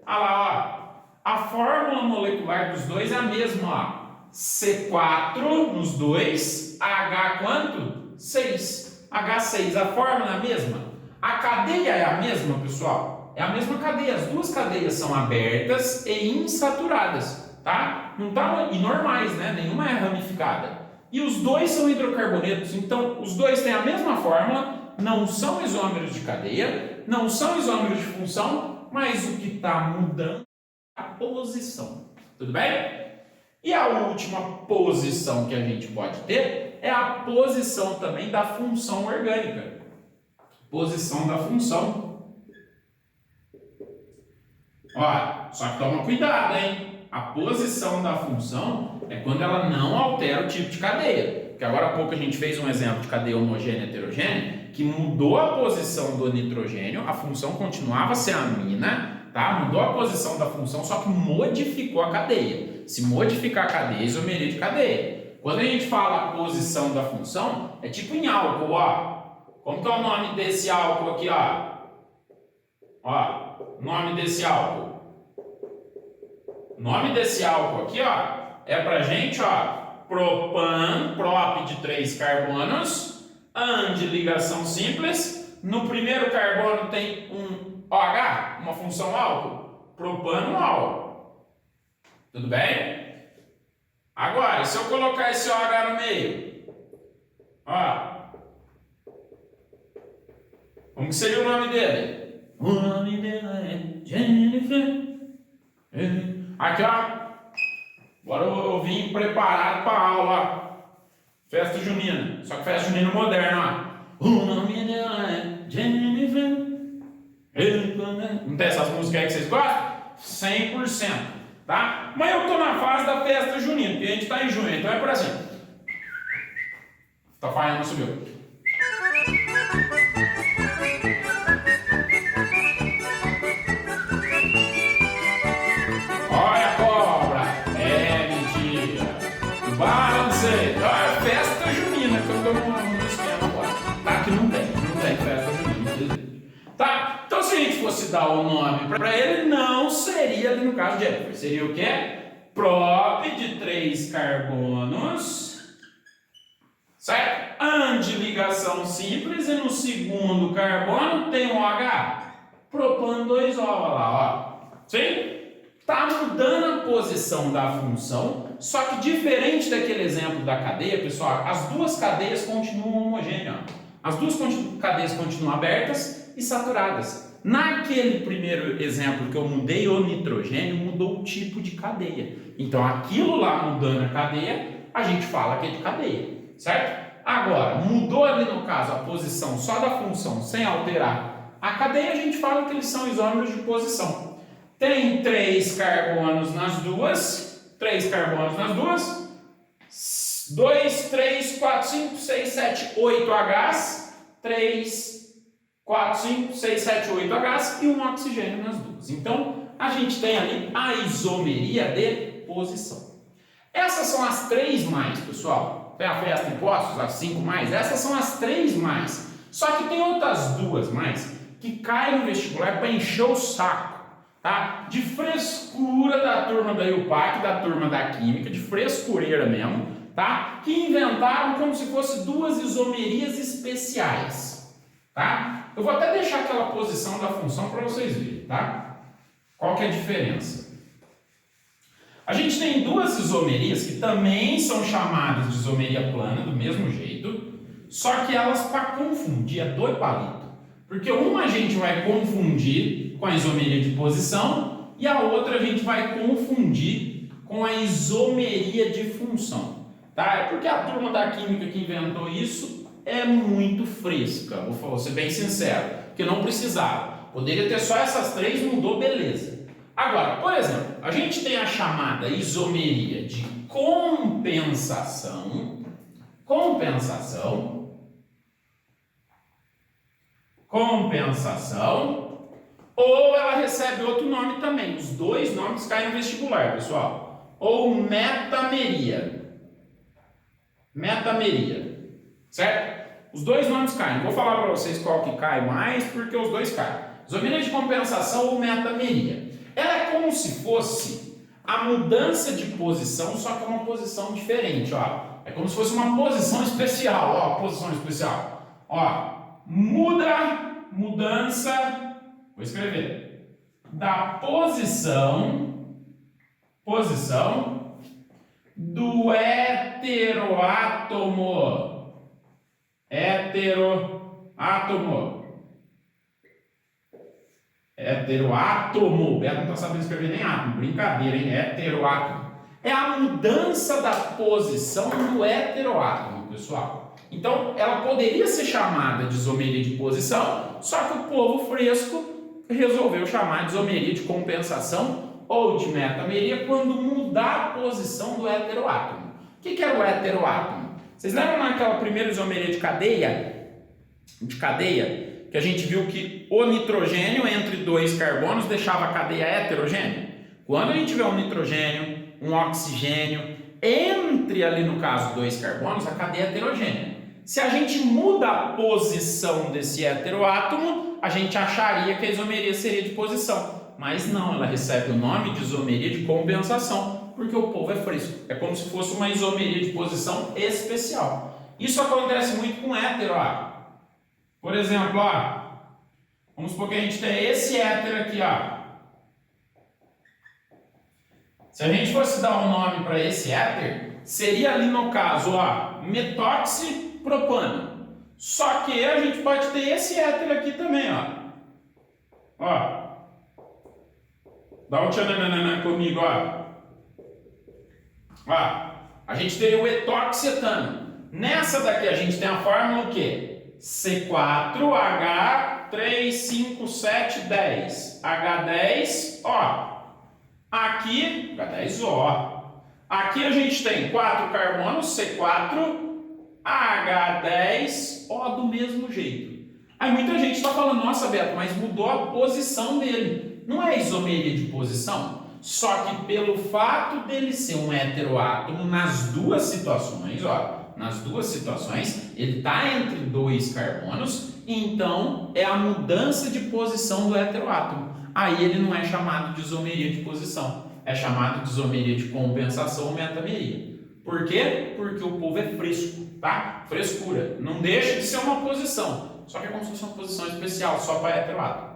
Olha lá, ó. A fórmula molecular dos dois é a mesma, ó. C4 nos dois, H quanto? 6. H6, a fórmula é a mesma? A cadeia é a mesma, pessoal? É a mesma cadeia, as duas cadeias são abertas e insaturadas, tá? Não tá, e normais, né? Nenhuma é ramificada. E os dois são hidrocarbonetos, então os dois têm a mesma fórmula, não são isômeros de cadeia, não são isômeros de função, mas o que está mudando é a posição. Tudo bem? E a última posição que a gente pode ter é a posição também da função orgânica. Posição da função. Olha, só que toma cuidado, hein? A posição da função é quando ela não altera o tipo de cadeia. Porque agora há pouco a gente fez um exemplo de cadeia homogênea e heterogênea, que mudou a posição do nitrogênio, a função continuava sendo a amina, tá? Mudou a posição da função, só que modificou a cadeia. Se modificar a cadeia, isomeria de cadeia. Quando a gente fala a posição da função, é tipo em álcool, ó. Como que é o nome desse álcool aqui, ó? Ó, nome desse álcool. O nome desse álcool aqui, ó, é pra gente, ó, propan, prop de 3 carbonos, AND ligação simples. No primeiro carbono tem um OH, uma função álcool, propano-ol. Tudo bem? Agora, se eu colocar esse OH no meio, ó, como que seria o nome dele? O nome dela é Jennifer. Aqui, ó. Agora eu vim preparado para a aula. Festa junina. Só que festa junina moderna, ó. O nome dela é Jennifer. Não tem essas músicas aí que vocês gostam? 100%. Tá? Mas eu tô na fase da festa junina, porque a gente tá em junho, então é por assim. Tá falhando, subiu. Olha a cobra! É mentira! Balancei! Olha a festa junina que eu tô no esquema agora. Tá? Que não tem festa junina. Tá? Então se a gente fosse dar o nome para ele, não seria ali no caso de Jennifer. Seria o quê? Prop de 3 carbonos, certo? AND ligação simples e no segundo carbono tem um OH. Propano 2O, olha lá, ó. Sim? Tá mudando a posição da função, só que diferente daquele exemplo da cadeia, pessoal, as duas cadeias continuam homogêneas. As duas cadeias continuam abertas e saturadas. Naquele primeiro exemplo que eu mudei o nitrogênio, mudou o tipo de cadeia. Então aquilo lá mudando a cadeia, a gente fala que é de cadeia, certo? Agora, mudou ali no caso a posição só da função sem alterar a cadeia, a gente fala que eles são isômeros de posição. Tem 3 carbonos nas duas, 2, 3, 4, 5, 6, 7, 8 Hs, 3, 4, 5, 6, 7, 8 Hs e um oxigênio nas duas. Então, a gente tem ali a isomeria de posição. Essas são as 3 mais, pessoal. Tem a festa em postos, as 5 mais. Essas são as 3 mais. Só que tem outras 2 mais que caem no vestibular para encher o saco. Tá? De frescura da turma da IUPAC, da turma da Química, de frescureira mesmo, tá? Que inventaram como se fosse 2 isomerias especiais, tá? Eu vou até deixar aquela posição da função para vocês verem, tá? Qual que é a diferença? A gente tem 2 isomerias que também são chamadas de isomeria plana, do mesmo jeito, só que elas, para confundir, é 2 palitos. Porque uma a gente vai confundir com a isomeria de posição e a outra a gente vai confundir com a isomeria de função. Tá? É porque a turma da Química que inventou isso é muito fresca, vou ser bem sincero, que não precisava. Poderia ter só essas 3, mudou, beleza. Agora, por exemplo, a gente tem a chamada isomeria de compensação, ou ela recebe outro nome também. Os 2 nomes caem no vestibular, pessoal. Ou metameria, certo? Os 2 nomes caem. Vou falar para vocês qual que cai mais, porque os 2 caem. Isomeria de compensação ou metameria. Ela é como se fosse a mudança de posição, só que é uma posição diferente, ó. É como se fosse uma posição especial, ó, posição especial. Ó, mudança, vou escrever, da posição do heteroátomo. Heteroátomo. Beto não está sabendo escrever nem átomo, brincadeira, hein? Heteroátomo. É a mudança da posição do heteroátomo, pessoal. Então, ela poderia ser chamada de isomeria de posição, só que o povo fresco resolveu chamar de isomeria de compensação ou de metameria quando mudar a posição do heteroátomo. O que era o heteroátomo? Vocês lembram naquela primeira isomeria de cadeia? Que a gente viu que o nitrogênio entre 2 carbonos deixava a cadeia heterogênea? Quando a gente tiver um nitrogênio, um oxigênio, entre ali no caso 2 carbonos, a cadeia é heterogênea. Se a gente muda a posição desse heteroátomo, a gente acharia que a isomeria seria de posição. Mas não, ela recebe o nome de isomeria de compensação, porque o povo é fresco. É como se fosse uma isomeria de posição especial. Isso acontece muito com hétero, ó. Por exemplo, ó, vamos supor que a gente tem esse hétero aqui, ó. Se a gente fosse dar um nome para esse éter, seria ali no caso, ó, metoxipropano. Só que a gente pode ter esse éter aqui também, ó. Ó. Dá um tchananana comigo, ó. Ó. A gente tem o etoxetano. Nessa daqui a gente tem a fórmula o quê? C4H35710. H10O. Aqui, H10O. Aqui a gente tem 4 carbonos, C4H10O do mesmo jeito. Aí muita gente está falando, nossa Beto, mas mudou a posição dele. Não é isomeria de posição? Só que pelo fato dele ser um heteroátomo nas duas situações, ó, nas duas situações, ele está entre 2 carbonos, então é a mudança de posição do heteroátomo. Aí ele não é chamado de isomeria de posição, é chamado de isomeria de compensação ou metameria. Por quê? Porque o povo é fresco, tá? Frescura. Não deixa de ser uma posição, só que é como se fosse uma posição especial, só para heteroátomo.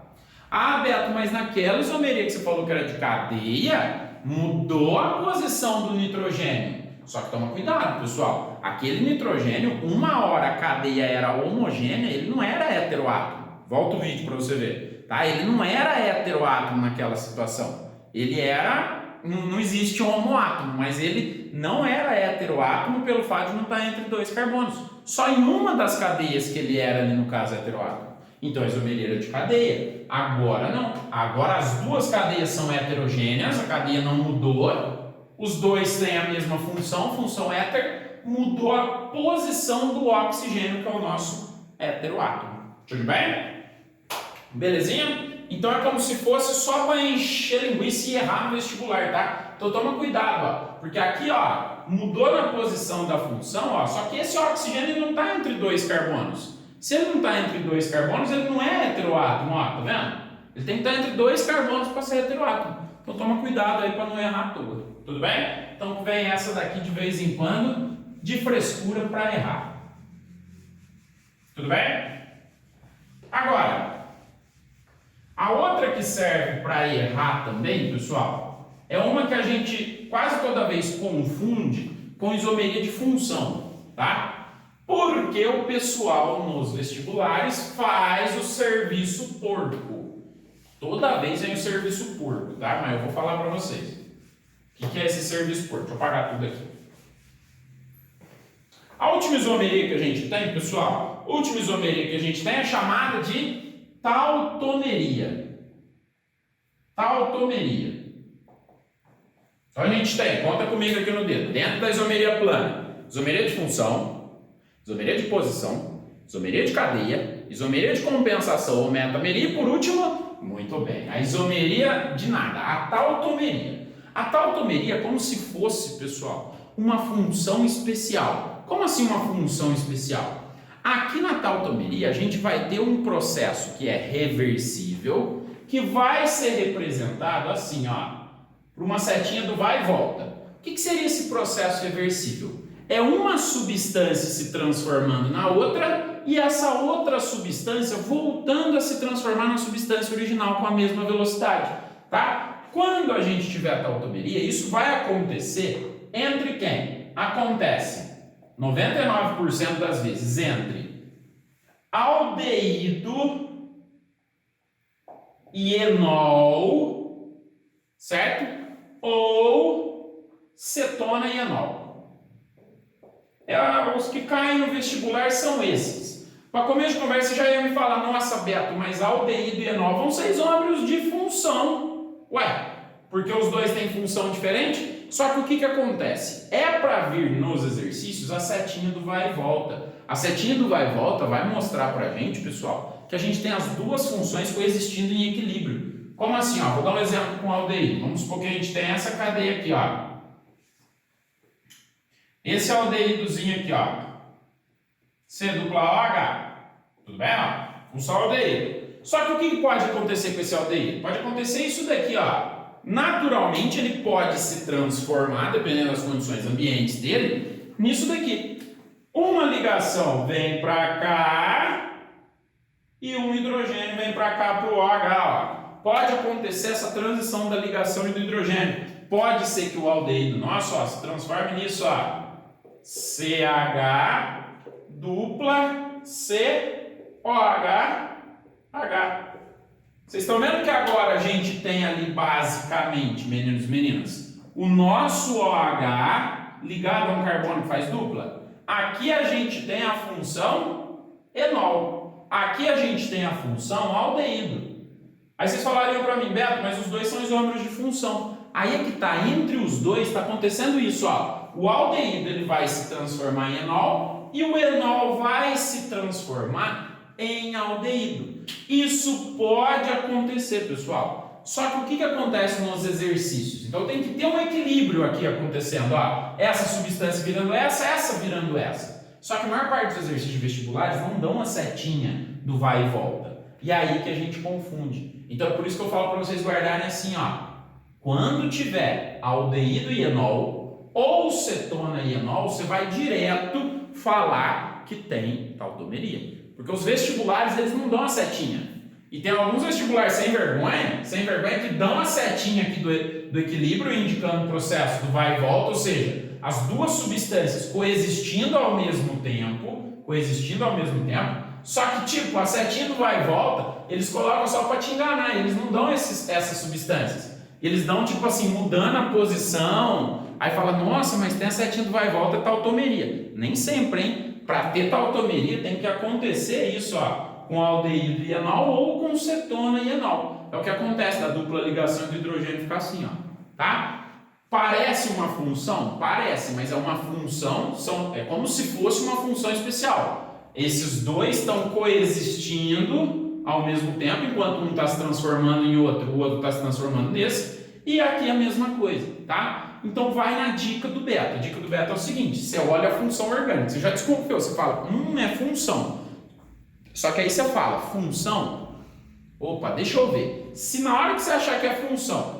Ah, Beto, mas naquela isomeria que você falou que era de cadeia, mudou a posição do nitrogênio. Só que toma cuidado, pessoal. Aquele nitrogênio, uma hora a cadeia era homogênea, ele não era heteroátomo. Volta o vídeo para você ver. Tá? Ele não era heteroátomo naquela situação. Ele era... Não existe homoátomo, mas ele não era heteroátomo pelo fato de não estar entre 2 carbonos. Só em uma das cadeias que ele era ali, no caso, heteroátomo. Então a isomeria era de cadeia. Agora não. Agora as duas cadeias são heterogêneas, a cadeia não mudou. Os dois têm a mesma função éter, mudou a posição do oxigênio, que é o nosso heteroátomo. Tudo bem? Belezinha? Então é como se fosse só para encher linguiça e errar no vestibular, tá? Então toma cuidado, ó. Porque aqui, ó, mudou na posição da função, ó, só que esse oxigênio não está entre 2 carbonos. Se ele não está entre 2 carbonos, ele não é heteroátomo, ó, tá vendo? Ele tem que estar entre 2 carbonos para ser heteroátomo. Então toma cuidado aí para não errar toda. Tudo bem? Então vem essa daqui de vez em quando, de frescura para errar. Tudo bem? Agora, a outra que serve para errar também, pessoal, é uma que a gente quase toda vez confunde com isomeria de função, tá? Porque o pessoal nos vestibulares faz o serviço porco. Toda vez vem o serviço porco, tá? Mas eu vou falar para vocês. O que é esse serviço porco? Deixa eu apagar tudo aqui. A última isomeria que a gente tem, pessoal, a última isomeria que a gente tem é chamada de tautomeria. Tautomeria. Então a gente tem, conta comigo aqui no dedo, dentro da isomeria plana, isomeria de função, isomeria de posição, isomeria de cadeia, isomeria de compensação ou metameria e por último, muito bem, a isomeria de nada, a tautomeria. A tautomeria é como se fosse, pessoal, uma função especial. Como assim uma função especial? Aqui na tautomeria a gente vai ter um processo que é reversível, que vai ser representado assim, ó, por uma setinha do vai e volta. O que seria esse processo reversível? É uma substância se transformando na outra e essa outra substância voltando a se transformar na substância original com a mesma velocidade, tá? Quando a gente tiver a tautomeria, isso vai acontecer entre quem? Acontece 99% das vezes entre aldeído e enol, certo? Ou cetona e enol. Os que caem no vestibular são esses. Para começo de conversa, você já ia me falar, nossa, Beto, mas aldeído e enol vão ser isômeros de função. Ué, porque os dois têm função diferente? Só que o que acontece? É para vir nos exercícios a setinha do vai e volta. A setinha do vai e volta vai mostrar para a gente, pessoal, que a gente tem as duas funções coexistindo em equilíbrio. Como assim? Ó? Vou dar um exemplo com o aldeído. Vamos supor que a gente tem essa cadeia aqui, ó. Esse aldeídozinho aqui, ó. C dupla OH. Tudo bem? Ó? Função aldeído. Só que o que pode acontecer com esse aldeído? Pode acontecer isso daqui, ó. Naturalmente ele pode se transformar, dependendo das condições ambientes dele, nisso daqui. uma ligação vem para cá e um hidrogênio vem para cá para o OH. Ó. Pode acontecer essa transição da ligação e do hidrogênio. Pode ser que o aldeído nosso se transforme nisso, ó. CH dupla COH H. Vocês estão vendo que agora a gente tem ali basicamente, meninos e meninas, o nosso OH ligado a um carbono que faz dupla. Aqui a gente tem a função enol. Aqui a gente tem a função aldeído. Aí vocês falariam para mim, Beto, mas os dois são isômeros de função. Aí é que está, entre os dois está acontecendo isso, ó. O aldeído ele vai se transformar em enol e o enol vai se transformar em aldeído. Isso pode acontecer, pessoal. Só que o que acontece nos exercícios? Então tem que ter um equilíbrio aqui acontecendo, ó. Essa substância virando essa virando essa. Só que a maior parte dos exercícios vestibulares não dão uma setinha do vai e volta. E é aí que a gente confunde. Então é por isso que eu falo para vocês guardarem assim, ó. Quando tiver aldeído e enol, ou cetona e enol, você vai direto falar que tem tautomeria. Porque os vestibulares, eles não dão a setinha. E tem alguns vestibulares sem vergonha que dão a setinha aqui do equilíbrio, indicando o processo do vai e volta, ou seja, as duas substâncias coexistindo ao mesmo tempo, só que tipo, a setinha do vai e volta, eles colocam só para te enganar, eles não dão essas substâncias. Eles dão tipo assim, mudando a posição, aí fala, nossa, mas tem a setinha do vai e volta, é tautomeria. Nem sempre, hein? Para ter tautomeria tem que acontecer isso, ó, com aldeído e enol ou com cetona e enol. É o que acontece da dupla ligação do hidrogênio ficar assim, ó, tá? Parece uma função? Parece, mas é uma função, é como se fosse uma função especial. Esses dois estão coexistindo ao mesmo tempo, enquanto um está se transformando em outro, o outro está se transformando nesse, e aqui é a mesma coisa, tá? Então vai na dica do beta. A dica do beta é o seguinte, você olha a função orgânica, você já desconfiou, você fala, é função. Só que aí você fala, função, opa, deixa eu ver. Se na hora que você achar que é função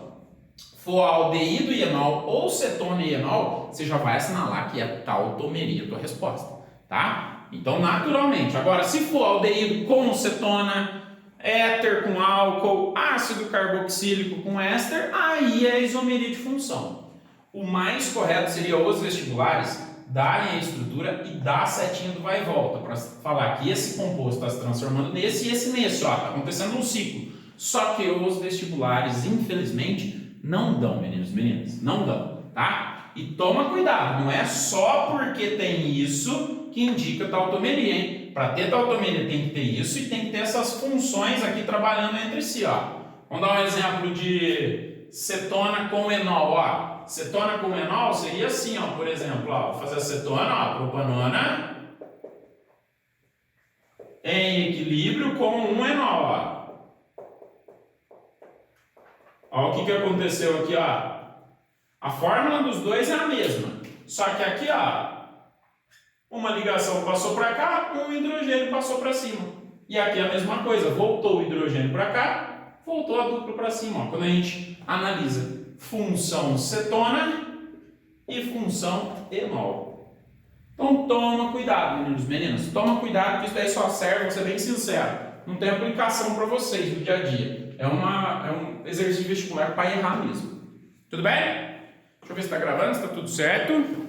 for aldeído e enol ou cetona e enol, você já vai assinalar que é tautomeria a tua resposta, tá? Então, naturalmente. Agora, se for aldeído com cetona, éter com álcool, ácido carboxílico com éster, aí é isomeria de função. O mais correto seria os vestibulares darem a estrutura e dar a setinha do vai e volta, para falar que esse composto está se transformando nesse e esse nesse, ó, está acontecendo um ciclo. Só que os vestibulares, infelizmente, não dão, meninos e meninas, não dão, tá? E toma cuidado, não é só porque tem isso que indica tautomeria, hein? Para ter tautomeria tem que ter isso e tem que ter essas funções aqui trabalhando entre si, ó. Vamos dar um exemplo de cetona com enol, ó. Cetona com enol seria assim, ó, por exemplo, ó, vou fazer a cetona, ó, propanona em equilíbrio com um enol, ó. Ó, o que aconteceu aqui, ó? A fórmula dos dois é a mesma, só que aqui, ó, uma ligação passou para cá, um hidrogênio passou para cima. E aqui é a mesma coisa, voltou o hidrogênio para cá, voltou a dupla para cima, ó, quando a gente analisa função cetona e função enol. Então toma cuidado, meninos e meninas. Toma cuidado que isso daí só serve, vou ser bem sincero, não tem aplicação para vocês no dia a dia. É um exercício vestibular para errar mesmo. Tudo bem? Deixa eu ver se está gravando, se está tudo certo.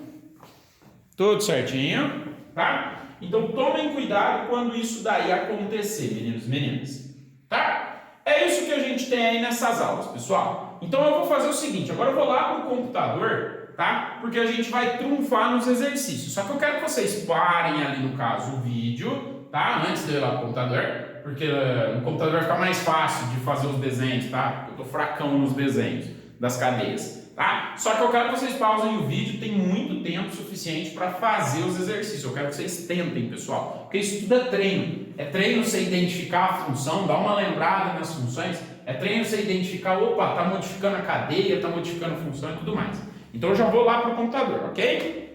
Tudo certinho, tá? Então tomem cuidado quando isso daí acontecer, meninos e meninas. Tá? É isso que a gente tem aí nessas aulas, pessoal. Então eu vou fazer o seguinte, agora eu vou lá pro computador, tá? Porque a gente vai trunfar nos exercícios. Só que eu quero que vocês parem ali, no caso, o vídeo, tá? Antes de eu ir lá pro computador, porque no computador vai ficar mais fácil de fazer os desenhos, tá? Eu tô fracão nos desenhos das cadeias, tá? Só que eu quero que vocês pausem o vídeo, tem muito tempo suficiente para fazer os exercícios. Eu quero que vocês tentem, pessoal, porque isso tudo é treino. É treino você identificar a função, dar uma lembrada nas funções. É treino você identificar, opa, tá modificando a cadeia, tá modificando a função e tudo mais. Então eu já vou lá para o computador, ok?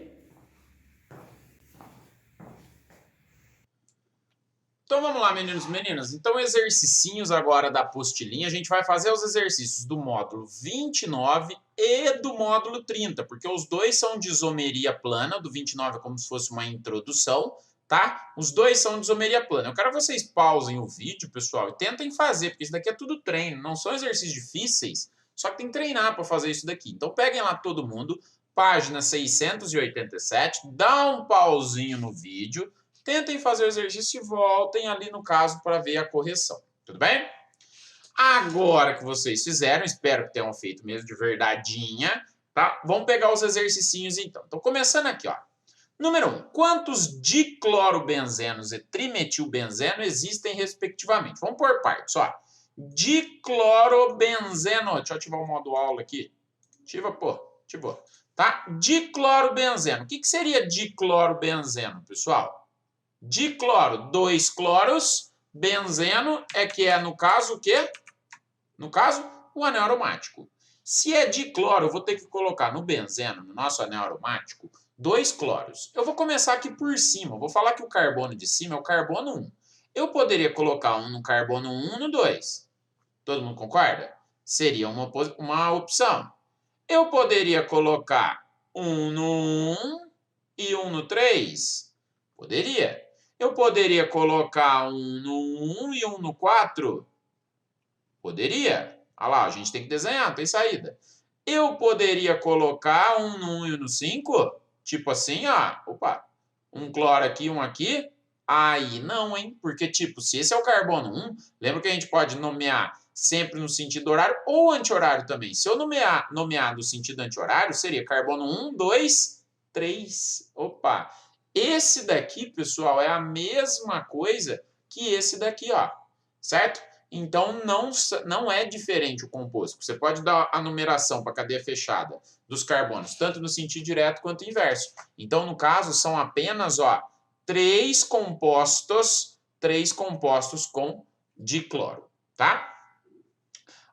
Então vamos lá, meninos e meninas. Então exercicinhos agora da apostilinha. A gente vai fazer os exercícios do módulo 29 e do módulo 30, porque os dois são de isomeria plana. Do 29 é como se fosse uma introdução, tá? Os dois são de isomeria plana. Eu quero que vocês pausem o vídeo, pessoal, e tentem fazer, porque isso daqui é tudo treino. Não são exercícios difíceis, só que tem que treinar para fazer isso daqui. Então peguem lá todo mundo, página 687, dá um pauzinho no vídeo, tentem fazer o exercício e voltem ali no caso para ver a correção. Tudo bem? Agora que vocês fizeram, espero que tenham feito mesmo de verdadeinha, tá? Vamos pegar os exercicinhos então. Então, começando aqui, ó. Número 1. Quantos diclorobenzenos e trimetilbenzeno existem respectivamente? Vamos por partes, ó. Diclorobenzeno. Deixa eu ativar o modo aula aqui. Ativou. Tá? Diclorobenzeno. O que seria diclorobenzeno, pessoal? Dicloro, 2 cloros, benzeno no caso, o quê? No caso, o anel aromático. Se é dicloro, eu vou ter que colocar no benzeno, no nosso anel aromático, 2 cloros. Eu vou começar aqui por cima, eu vou falar que o carbono de cima é o carbono 1. Eu poderia colocar um no carbono 1 no 2. Todo mundo concorda? Seria uma opção. Eu poderia colocar um no 1 e um no 3? Poderia. Eu poderia colocar um no 1 e um no 4? Poderia. Olha lá, a gente tem que desenhar, tem saída. Eu poderia colocar um no 1 e um no 5? Tipo assim, ó. Opa. Um cloro aqui, um aqui. Aí não, hein? Porque, tipo, se esse é o carbono 1, lembra que a gente pode nomear sempre no sentido horário ou anti-horário também. Se eu nomear no sentido anti-horário, seria carbono 1, 2, 3. Opa. Esse daqui, pessoal, é a mesma coisa que esse daqui, ó. Certo? Então, não é diferente o composto. Você pode dar a numeração para a cadeia fechada dos carbonos, tanto no sentido direto quanto inverso. Então, no caso, são apenas, ó, 3 compostos com dicloro, tá?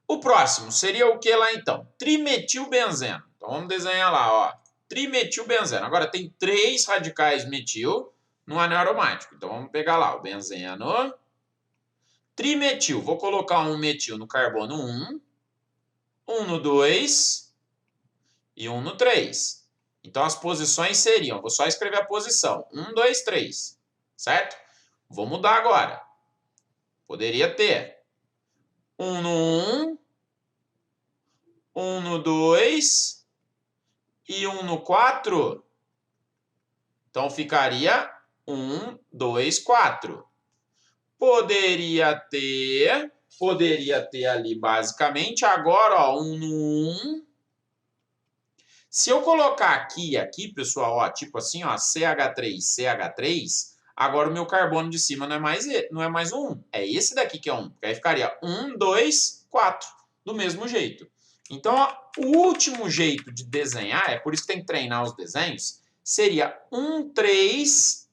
O próximo seria o que lá, então? Trimetilbenzeno. Então, vamos desenhar lá, ó. Trimetilbenzeno. Agora, tem 3 radicais metil no anel aromático. Então, vamos pegar lá o benzeno. Trimetil. Vou colocar um metil no carbono 1, um no 2 e um no 3. Então, as posições seriam, vou só escrever a posição, 1, 2, 3, certo? Vou mudar agora. Poderia ter um no 1, um no 2 e um no 4. Então, ficaria 1, 2, 4. Poderia ter ali basicamente, agora, ó, 1 no 1. Se eu colocar aqui, pessoal, ó, tipo assim, ó, CH3, agora o meu carbono de cima não é mais 1. É esse daqui que é 1. Aí ficaria 1, 2, 4. Do mesmo jeito. Então, ó, o último jeito de desenhar, é por isso que tem que treinar os desenhos, seria 1, 3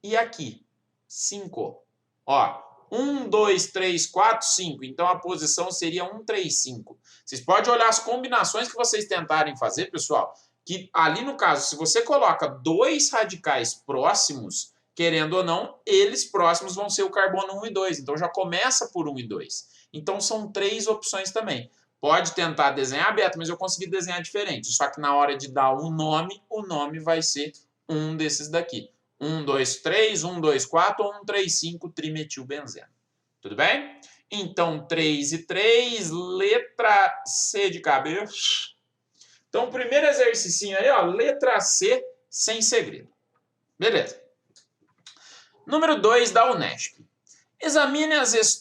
e aqui, 5. Ó, 1, 2, 3, 4, 5. Então, a posição seria 1, 3, 5. Vocês podem olhar as combinações que vocês tentarem fazer, pessoal, que ali no caso, se você coloca 2 radicais próximos, querendo ou não, eles próximos vão ser o carbono 1 e 2. Então, já começa por 1 e 2. Então, são 3 opções também. Pode tentar desenhar, Beto, mas eu consegui desenhar diferente. Só que na hora de dar o nome vai ser um desses daqui. 1, 2, 3, 1, 2, 4 ou 1, 3, 5, trimetilbenzeno. Tudo bem? Então, 3 e 3, letra C de cabeça. Então, o primeiro exercício aí, ó, letra C, sem segredo. Beleza. Número 2 da Unesp. Examine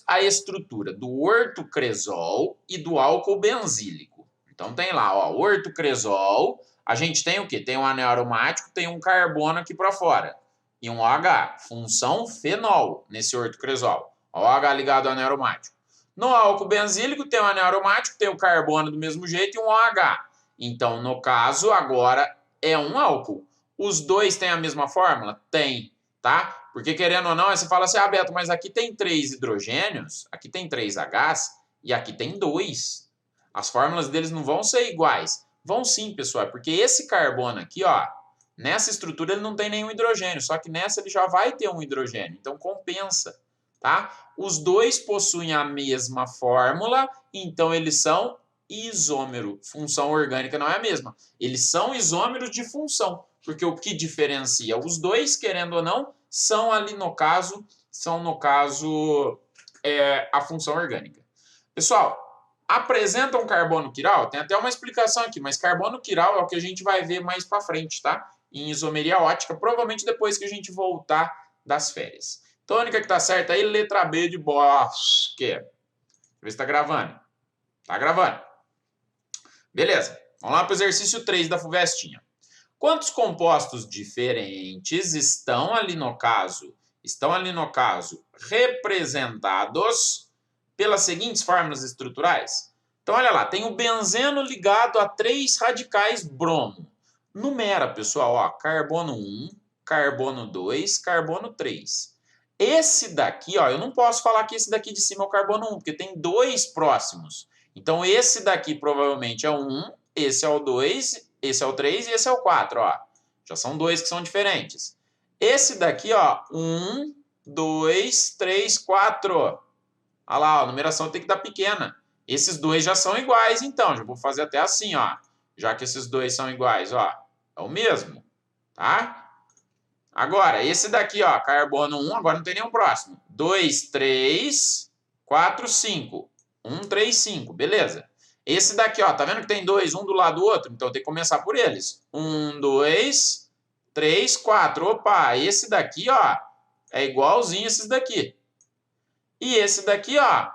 a estrutura do ortocresol e do álcool benzílico. Então, tem lá, ó, ortocresol, a gente tem o quê? Tem um anel aromático, tem um carbono aqui para fora. E um OH, função fenol, nesse ortocresol. OH ligado ao anel aromático. No álcool benzílico tem um anel aromático, tem o carbono do mesmo jeito e um OH. Então, no caso, agora é um álcool. Os dois têm a mesma fórmula? Tem, tá? Porque, querendo ou não, você fala assim, ah, Beto, mas aqui tem 3 hidrogênios, aqui tem 3 Hs e aqui tem 2. As fórmulas deles não vão ser iguais. Vão sim, pessoal, porque esse carbono aqui, ó, nessa estrutura ele não tem nenhum hidrogênio, só que nessa ele já vai ter um hidrogênio, então compensa. tá? Os dois possuem a mesma fórmula, então eles são isômero. Função orgânica não é a mesma. Eles são isômeros de função, porque o que diferencia os dois, querendo ou não, são ali no caso, a função orgânica. Pessoal, apresenta um carbono quiral, tem até uma explicação aqui, mas carbono quiral é o que a gente vai ver mais para frente, tá? Em isomeria ótica, provavelmente depois que a gente voltar das férias. Tônica que tá certa aí, letra B de Bosque. Deixa eu ver se tá gravando. Tá gravando. Beleza, vamos lá para o exercício 3 da FUVESTinha. Quantos compostos diferentes estão ali no caso representados pelas seguintes fórmulas estruturais? Então, olha lá, tem o benzeno ligado a 3 radicais bromo. Numera, pessoal, ó, carbono 1, carbono 2, carbono 3. Esse daqui, ó, eu não posso falar que esse daqui de cima é o carbono 1, porque tem 2 próximos. Então, esse daqui provavelmente é o 1, esse é o 2, esse é o 3 e esse é o 4, ó. Já são 2 que são diferentes. Esse daqui, ó, 1, 2, 3, 4. Olha lá, ó, a numeração tem que dar pequena. Esses dois já são iguais, então. Já vou fazer até assim, ó. Já que esses dois são iguais, ó. É o mesmo, tá? Agora, esse daqui, ó, carbono 1, agora não tem nenhum próximo. 2, 3, 4, 5. 1, 3, 5, beleza. Esse daqui, ó, tá vendo que tem 2, um do lado do outro? Então tem que começar por eles. 1, 2, 3, 4. Opa, esse daqui, ó, é igualzinho a esses daqui. E esse daqui, ó,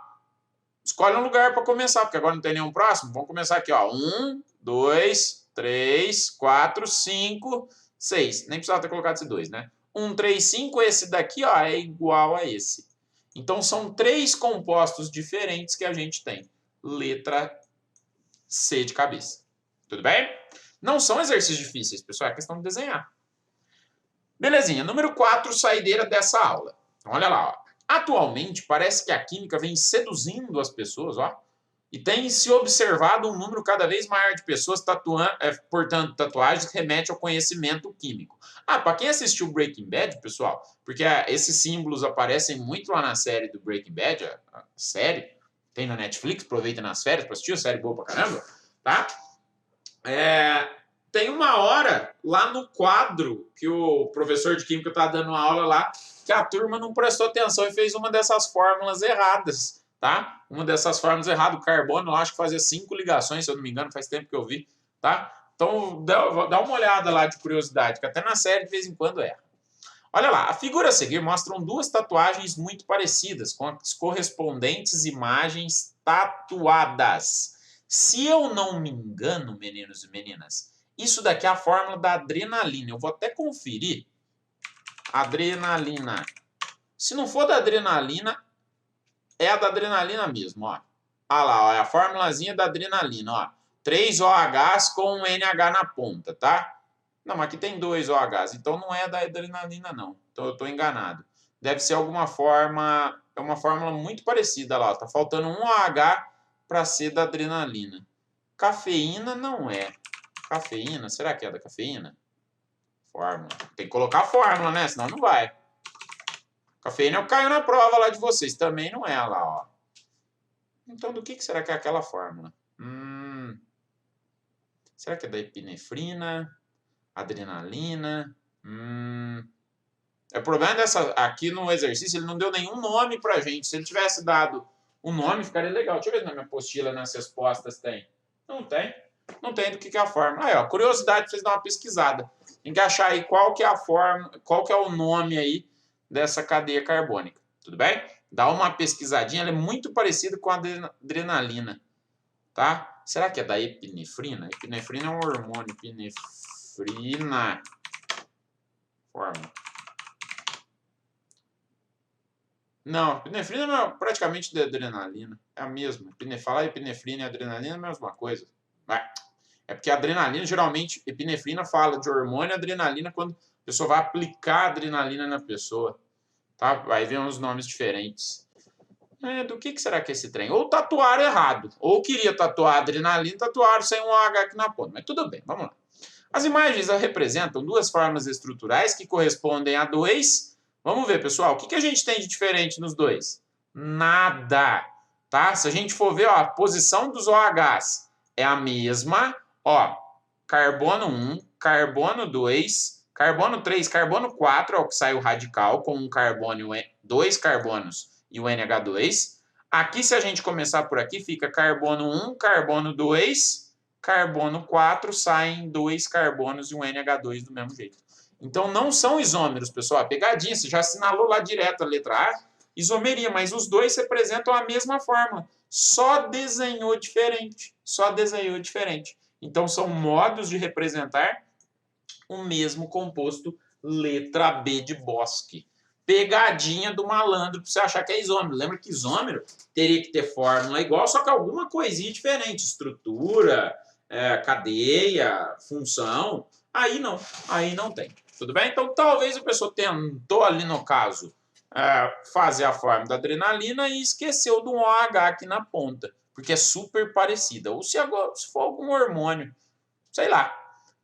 escolhe um lugar para começar, porque agora não tem nenhum próximo. Vamos começar aqui, ó. 1, 2, 3, 4, 5, 6. Nem precisava ter colocado esse 2, né? 1, 3, 5. Esse daqui, ó, é igual a esse. Então, são 3 compostos diferentes que a gente tem. Letra C de cabeça. Tudo bem? Não são exercícios difíceis, pessoal. É questão de desenhar. Belezinha. Número 4, saideira dessa aula. Então, olha lá, ó. Atualmente, parece que a química vem seduzindo as pessoas, ó. E tem se observado um número cada vez maior de pessoas portando tatuagens que remete ao conhecimento químico. Ah, para quem assistiu Breaking Bad, pessoal, porque esses símbolos aparecem muito lá na série do Breaking Bad, a série, tem na Netflix, aproveita nas férias para assistir, a série boa pra caramba, tá? Tem uma hora lá no quadro que o professor de química tá dando aula lá, que a turma não prestou atenção e fez uma dessas fórmulas erradas. Tá? Uma dessas fórmulas erradas, o carbono, eu acho que fazia 5 ligações, se eu não me engano, faz tempo que eu vi, tá? Então, dá uma olhada lá de curiosidade, que até na série de vez em quando erra. Olha lá, a figura a seguir mostram 2 tatuagens muito parecidas, com as correspondentes imagens tatuadas. Se eu não me engano, meninos e meninas, isso daqui é a fórmula da adrenalina. Eu vou até conferir. Adrenalina. Se não for da adrenalina, é a da adrenalina mesmo, ó. Olha lá, ó, é a formulazinha da adrenalina, ó. 3 OHs com um NH na ponta, tá? Não, mas aqui tem 2 OHs, então não é da adrenalina, não. Então eu tô enganado. Deve ser alguma forma, é uma fórmula muito parecida lá, ó. Tá faltando um OH para ser da adrenalina. Cafeína não é. Cafeína, será que é da cafeína? Fórmula. Tem que colocar a fórmula, né? Senão não vai. Cafeína eu caio na prova lá de vocês. Também não é lá, ó. Então, do que será que é aquela fórmula? Será que é da epinefrina? Adrenalina? O problema dessa... Aqui no exercício, ele não deu nenhum nome pra gente. Se ele tivesse dado um nome, ficaria legal. Deixa eu ver se na minha apostila, nas respostas, tem. Não tem. Não tem do que é a fórmula. Aí, ó, curiosidade pra vocês darem uma pesquisada. Tem que achar aí qual que é a fórmula, qual que é o nome aí dessa cadeia carbônica, tudo bem? Dá uma pesquisadinha, ela é muito parecida com a adrenalina, tá? Será que é da epinefrina? Epinefrina é um hormônio, epinefrina, fórmula. Não, epinefrina é praticamente da adrenalina, é a mesma. Falar epinefrina e adrenalina é a mesma coisa. É porque a adrenalina, geralmente, epinefrina fala de hormônio e adrenalina quando a pessoa vai aplicar adrenalina na pessoa. Tá? Aí vem uns nomes diferentes. Do que será que é esse trem? Ou tatuaram errado. Ou queria tatuar adrenalina e tatuaram sem um H aqui na ponta. Mas tudo bem, vamos lá. As imagens representam 2 formas estruturais que correspondem a 2 Vamos ver, pessoal, o que a gente tem de diferente nos dois? Nada, tá? Se a gente for ver, ó, a posição dos OHs é a mesma, ó, carbono 1, carbono 2, carbono 3, carbono 4 é o que sai o radical, com um carbono e dois carbonos e o NH2. Aqui, se a gente começar por aqui, fica carbono 1, carbono 2, carbono 4, saem dois carbonos e um NH2 do mesmo jeito. Então, não são isômeros, pessoal. Pegadinha, você já assinalou lá direto a letra A, isomeria, mas os dois representam a mesma fórmula. Só desenhou diferente. Só desenhou diferente. Então, são modos de representar o mesmo composto, letra B de Bosque. Pegadinha do malandro para você achar que é isômero. Lembra que isômero teria que ter fórmula igual, só que alguma coisinha diferente. Estrutura, cadeia, função. Aí não tem. Tudo bem? Então, talvez a pessoa tentou ali no caso fazer a fórmula da adrenalina e esqueceu do OH aqui na ponta, porque é super parecida. Ou se for algum hormônio, sei lá.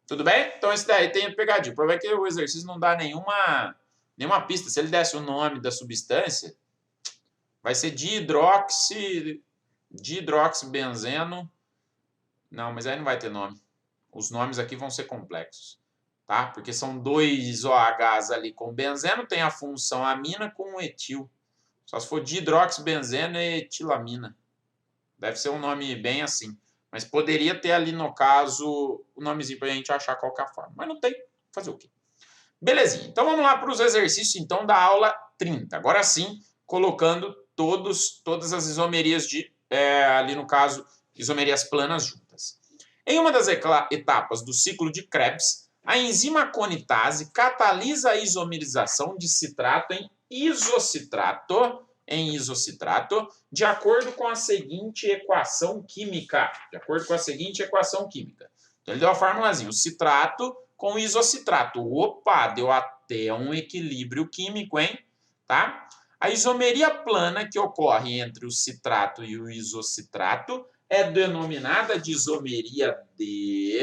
Tudo bem? Então esse daí tem a pegadinha. O problema é que o exercício não dá nenhuma pista. Se ele desse o nome da substância, vai ser dihidroxibenzeno. Não, mas aí não vai ter nome. Os nomes aqui vão ser complexos, tá? Porque são dois OHs ali com benzeno, tem a função amina com etil. Só se for dihidroxibenzeno e etilamina. Deve ser um nome bem assim. Mas poderia ter ali, no caso, o nomezinho para a gente achar qual que é a forma. Mas não tem. Fazer o quê? Belezinha. Então vamos lá para os exercícios então da aula 30. Agora sim, colocando todas as isomerias ali no caso, isomerias planas juntas. Em uma das etapas do ciclo de Krebs, a enzima conitase catalisa a isomerização de citrato em isocitrato, de acordo com a seguinte equação química. Então, ele deu a formulazinha, o citrato com o isocitrato. Opa, deu até um equilíbrio químico, hein? Tá? A isomeria plana que ocorre entre o citrato e o isocitrato é denominada de isomeria de...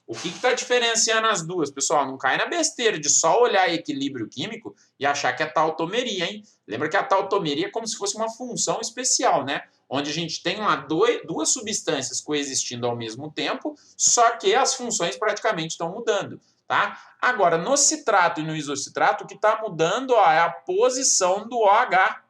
O que está diferenciando as duas, pessoal? Não cai na besteira de só olhar equilíbrio químico e achar que é tautomeria, hein? Lembra que a tautomeria é como se fosse uma função especial, né? Onde a gente tem lá duas substâncias coexistindo ao mesmo tempo, só que as funções praticamente estão mudando, tá? Agora, no citrato e no isocitrato, o que está mudando é a posição do OH.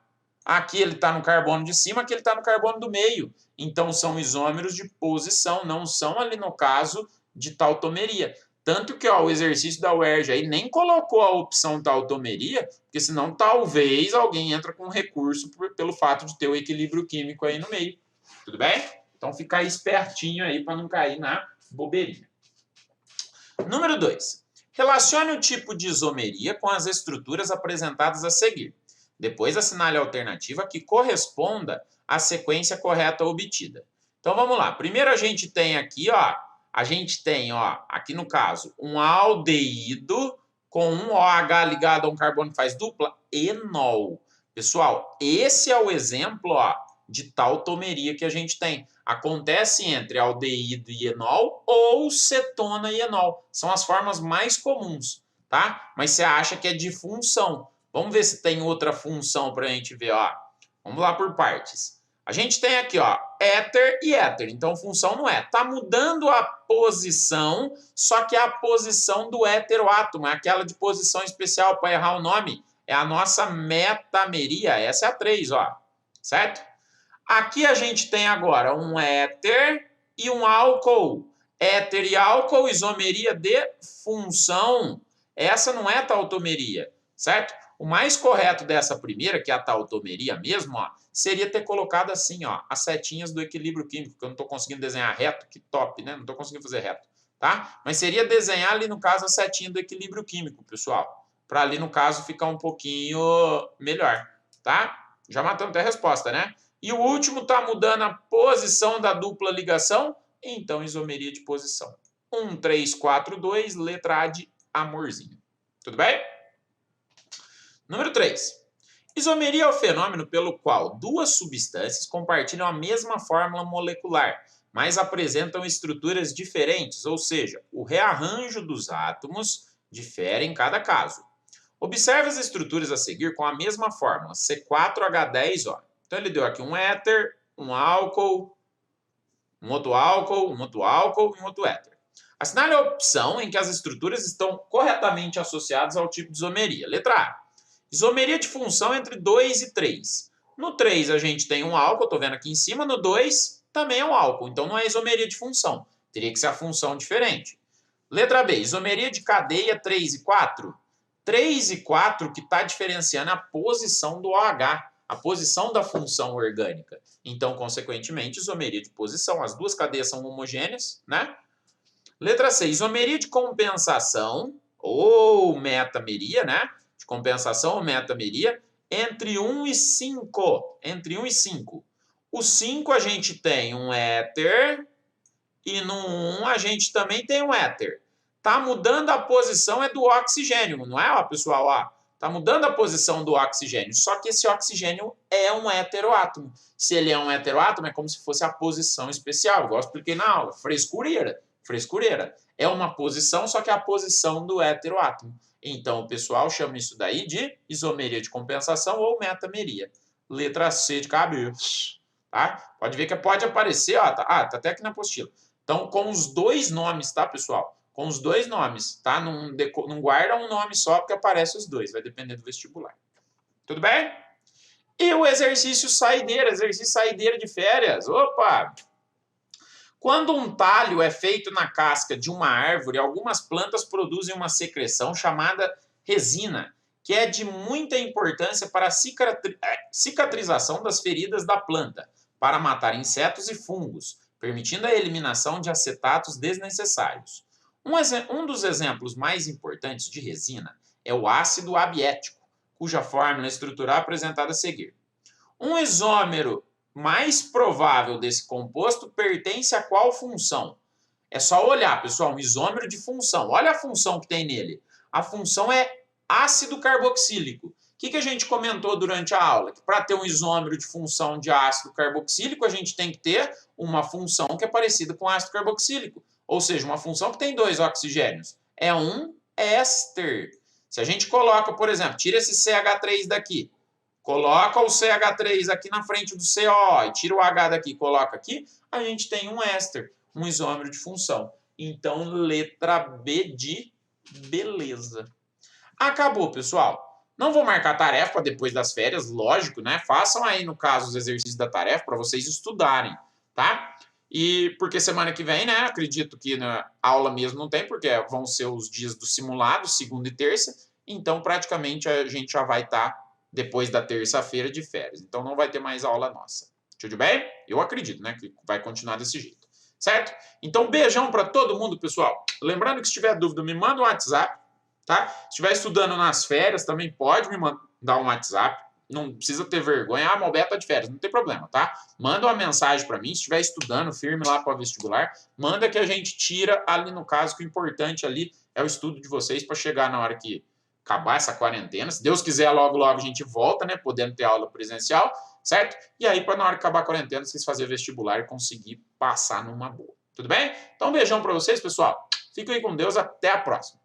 Aqui ele está no carbono de cima, aqui ele está no carbono do meio. Então, são isômeros de posição, não são ali no caso de tautomeria. Tanto que o exercício da UERJ aí nem colocou a opção tautomeria, porque senão talvez alguém entra com recurso pelo fato de ter o equilíbrio químico aí no meio. Tudo bem? Então fica aí espertinho aí para não cair na bobeirinha. Número 2. Relacione o tipo de isomeria com as estruturas apresentadas a seguir. Depois assinale a alternativa que corresponda à sequência correta obtida. Então vamos lá. Primeiro a gente tem aqui, aqui no caso, um aldeído com um OH ligado a um carbono que faz dupla, enol. Pessoal, esse é o exemplo, de tautomeria que a gente tem. Acontece entre aldeído e enol ou cetona e enol. São as formas mais comuns, tá? Mas você acha que é de função. Vamos ver se tem outra função para a gente ver, Vamos lá por partes. A gente tem aqui, éter e éter. Então, função não é. Está mudando a posição, só que é a posição do heteroátomo. É aquela de posição especial, para errar o nome. É a nossa metameria. Essa é a 3, certo? Aqui a gente tem agora um éter e um álcool. Éter e álcool, isomeria de função. Essa não é tautomeria, certo? O mais correto dessa primeira, que é a tautomeria mesmo, seria ter colocado assim, as setinhas do equilíbrio químico, que eu não estou conseguindo desenhar reto, que top, né? Não estou conseguindo fazer reto, tá? Mas seria desenhar ali, no caso, a setinha do equilíbrio químico, pessoal. Para ali, no caso, ficar um pouquinho melhor, tá? Já matamos até a resposta, né? E o último está mudando a posição da dupla ligação, então isomeria de posição. 1, 3, 4, 2, letra A de amorzinho. Tudo bem? Número 3. Isomeria é o fenômeno pelo qual duas substâncias compartilham a mesma fórmula molecular, mas apresentam estruturas diferentes, ou seja, o rearranjo dos átomos difere em cada caso. Observe as estruturas a seguir com a mesma fórmula, C4H10O. Então ele deu aqui um éter, um álcool, um outro álcool, um outro álcool e um outro éter. Assinale a opção em que as estruturas estão corretamente associadas ao tipo de isomeria. Letra A. Isomeria de função entre 2 e 3. No 3 a gente tem um álcool, estou vendo aqui em cima. No 2 também é um álcool, então não é isomeria de função. Teria que ser a função diferente. Letra B. Isomeria de cadeia 3 e 4. 3 e 4 que está diferenciando a posição do OH, a posição da função orgânica. Então, consequentemente, isomeria de posição. As duas cadeias são homogêneas, né? Letra C, isomeria de compensação ou metameria, né? De compensação ou metameria entre 1 e 5. Entre 1 e 5. O 5 a gente tem um éter e no 1 a gente também tem um éter. Tá mudando a posição é do oxigênio, não é, ó, pessoal? Ó, tá mudando a posição do oxigênio, só que esse oxigênio é um heteroátomo. Se ele é um heteroátomo, é como se fosse a posição especial, igual eu expliquei na aula, frescureira. Frescureira. É uma posição, só que é a posição do heteroátomo. Então, o pessoal chama isso daí de isomeria de compensação ou metameria. Letra C de cabeça. Tá? Pode ver que pode aparecer, ó, tá até aqui na apostila. Então, com os dois nomes, tá, pessoal? Com os dois nomes, tá? Não guarda um nome só, porque aparece os dois. Vai depender do vestibular. Tudo bem? E o exercício saideira de férias. Opa! Quando um talho é feito na casca de uma árvore, algumas plantas produzem uma secreção chamada resina, que é de muita importância para a cicatrização das feridas da planta, para matar insetos e fungos, permitindo a eliminação de acetatos desnecessários. Um dos exemplos mais importantes de resina é o ácido abiético, cuja fórmula estrutural é apresentada a seguir. Um isômero mais provável desse composto pertence a qual função? É só olhar, pessoal, um isômero de função. Olha a função que tem nele. A função é ácido carboxílico. O que a gente comentou durante a aula? Que para ter um isômero de função de ácido carboxílico, a gente tem que ter uma função que é parecida com ácido carboxílico. Ou seja, uma função que tem dois oxigênios. É um éster. Se a gente coloca, por exemplo, tira esse CH3 daqui, coloca o CH3 aqui na frente do CO e tira o H daqui e coloca aqui, a gente tem um éster, um isômero de função. Então, letra B de beleza. Acabou, pessoal. Não vou marcar tarefa para depois das férias, lógico, né? Façam aí, no caso, os exercícios da tarefa para vocês estudarem, tá? E porque semana que vem, né? Acredito que na aula mesmo não tem, porque vão ser os dias do simulado, segunda e terça. Então, praticamente, a gente já vai estar depois da terça-feira de férias. Então, não vai ter mais aula nossa. Tudo bem? Eu acredito, né? Que vai continuar desse jeito. Certo? Então, beijão para todo mundo, pessoal. Lembrando que se tiver dúvida, me manda um WhatsApp, tá? Se estiver estudando nas férias, também pode me mandar um WhatsApp. Não precisa ter vergonha. Ah, Malbeto tá de férias. Não tem problema, tá? Manda uma mensagem para mim. Se estiver estudando firme lá para o vestibular, manda que a gente tira ali no caso, que o importante ali é o estudo de vocês para chegar na hora que acabar essa quarentena. Se Deus quiser, logo, logo a gente volta, né? Podendo ter aula presencial, certo? E aí, para na hora que acabar a quarentena, vocês fazerem vestibular e conseguir passar numa boa. Tudo bem? Então, um beijão para vocês, pessoal. Fiquem com Deus. Até a próxima.